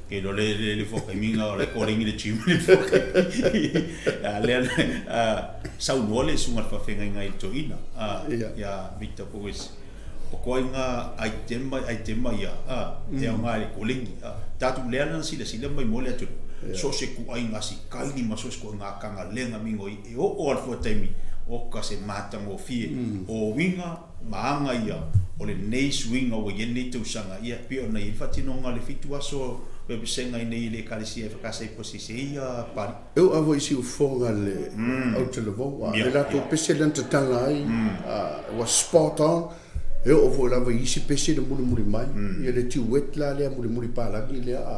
che non le foca minga le calling le chim le foca le sau nole sunga fa fenga ngai toina ya vita pois o koinga ai tema ya e ngai calling tatu le ana sila mai mole atu so se ku ai ngasi kai ni maso ko nga kanga lenga mingo e o al fo temi o ka se mata mo fie o winga maanga ia o le nei swing o ye nei tu sanga ia pe ona i fatino nga le fitu aso pe senga nei le kalisia fa kasa i posisi ia pari eu avo isi u fonga le au te levo le lato peselente tanga ai was spot on eu o vo lava isi pese de muri mai ia le tiu wet la le muri pala ile a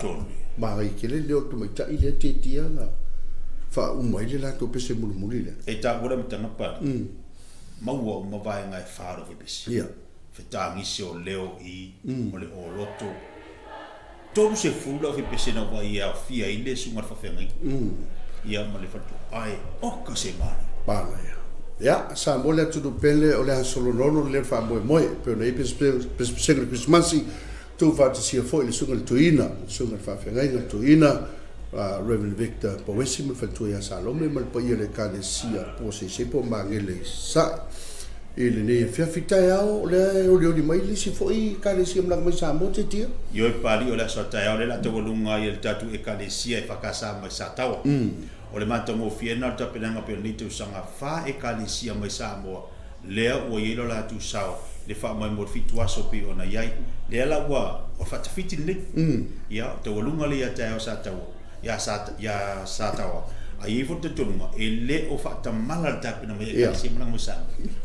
ma ai ke le o tu mai ta ile te tia na fa u mai le lato pese muri le e ta ora mtanga pa maua ma vai ngai faro ke pese ia fetangi se o leo i o le o loto todo se fula ke pese na vai ia fia ile sunga fa fenga ia ma le fatu ai o ka se ma pala ia sa mole tu do pele o le solo nono le fa moi pe nei pese Christmasi tu fa te sia foi le sunga le tuina sunga fa fenga le tuina Reverend Victor Powesi mo fatu ya salome mal pa ia le kale sia po se po mangele sa ele ne fia fita ya o le o di mai le si foi kale sia mlang mai sa mo te tia yo e pali o le sa ta ya o le la to lunga ia tatu e kale sia e fakasa mai sa tawa o le mata mo fiena ta penanga pe ni tu sanga fa e kale sia mai sa mo le o ye lo la tu sa le fa mai mo fitu aso pe ona yai le la wa o fa fiti ni ya to lunga le ya ta o sa tawa ya satawa ai foto tunga ele o fata mala tapi na me si mlang musa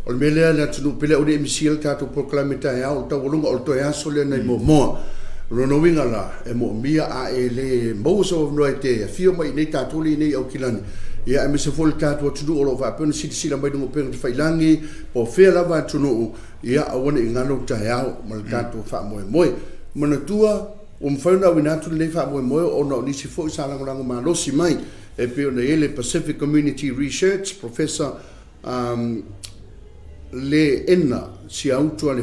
o mele na tunu pele o de misil ka to proclamita ya o to lunga o to ya sole na mo rono winga la e mo mia a ele mo so no te fio mai nei ta tuli nei o kilani ya e me se fol ka to tunu o va pen si la mai no pen te failangi po fe la va tunu ya a wona ingalo ta ya mal ka to fa mo mana tua mfauna winatu le fa mo o no ni si fo sa lango ma lo si mai e pe ona ele Pacific Community Research Professor le enna si auto le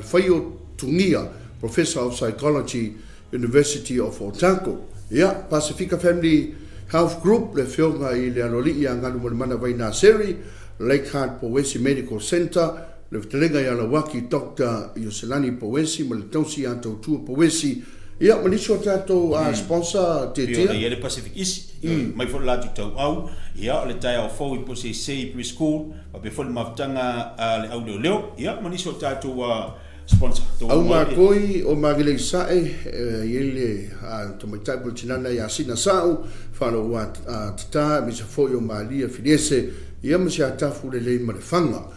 faio tungia Professor of Psychology University of Otago ya Pacifica Family Health Group le fionga i le aloli ia ngalu mo mana vai na seri Lakehart Powesi Medical Center le telenga ya la waki Dr. Yoselani Powesi mo le tausi anto tu Powesi ia maliso tato sponsor te te ia le Pacific is mai fo la tu au ia le tai au fo i po se preschool pa pe fo maftanga le au leo ia maliso tato sponsor au ma koi o magile sae ile to mai tai bultinana ya sina sau falo wa tata mi se fo yo malia finese ia mo se atafu le ma le fanga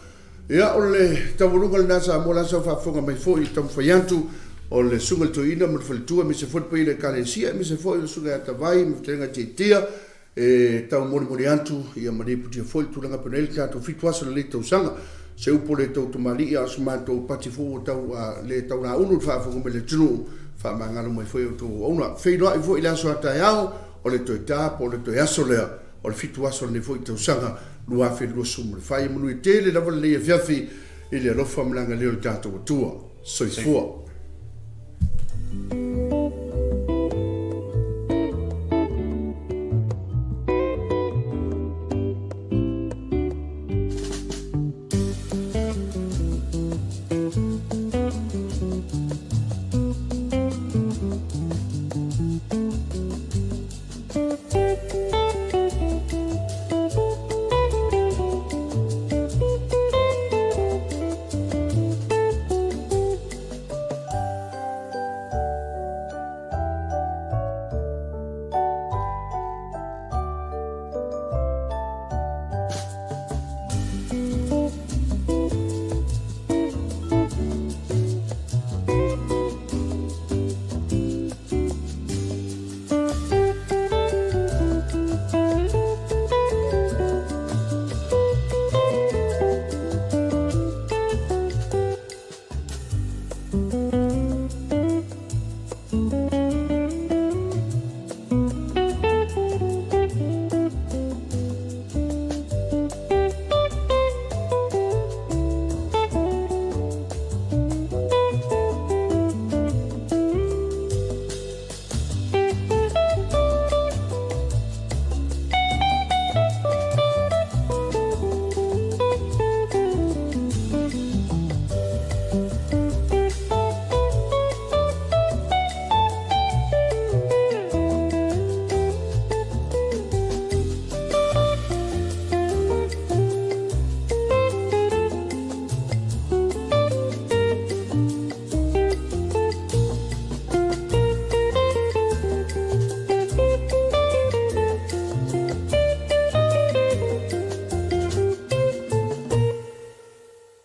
ia ole tavuluga na sa mola sa fa fonga mai fo i tam fayantu o le sunga toina mo faltua mi se fot pe le kalesia mi se fo le sunga tavai mi tenga tia e tau mori antu ia mari puti fo tu langa penel ka to fitwa so le to sanga se upo le to mali ia sma to pati fo tau le tau na unu fa fo me le tunu fa mangalo mai fo to ona fe do i fo ila so ata yao o le to ta po le to yaso le o le fitwa so le fo to sanga lua fe lo sum le fa i munu tele la le fiafi ile lo fa mlanga le to tua so i fo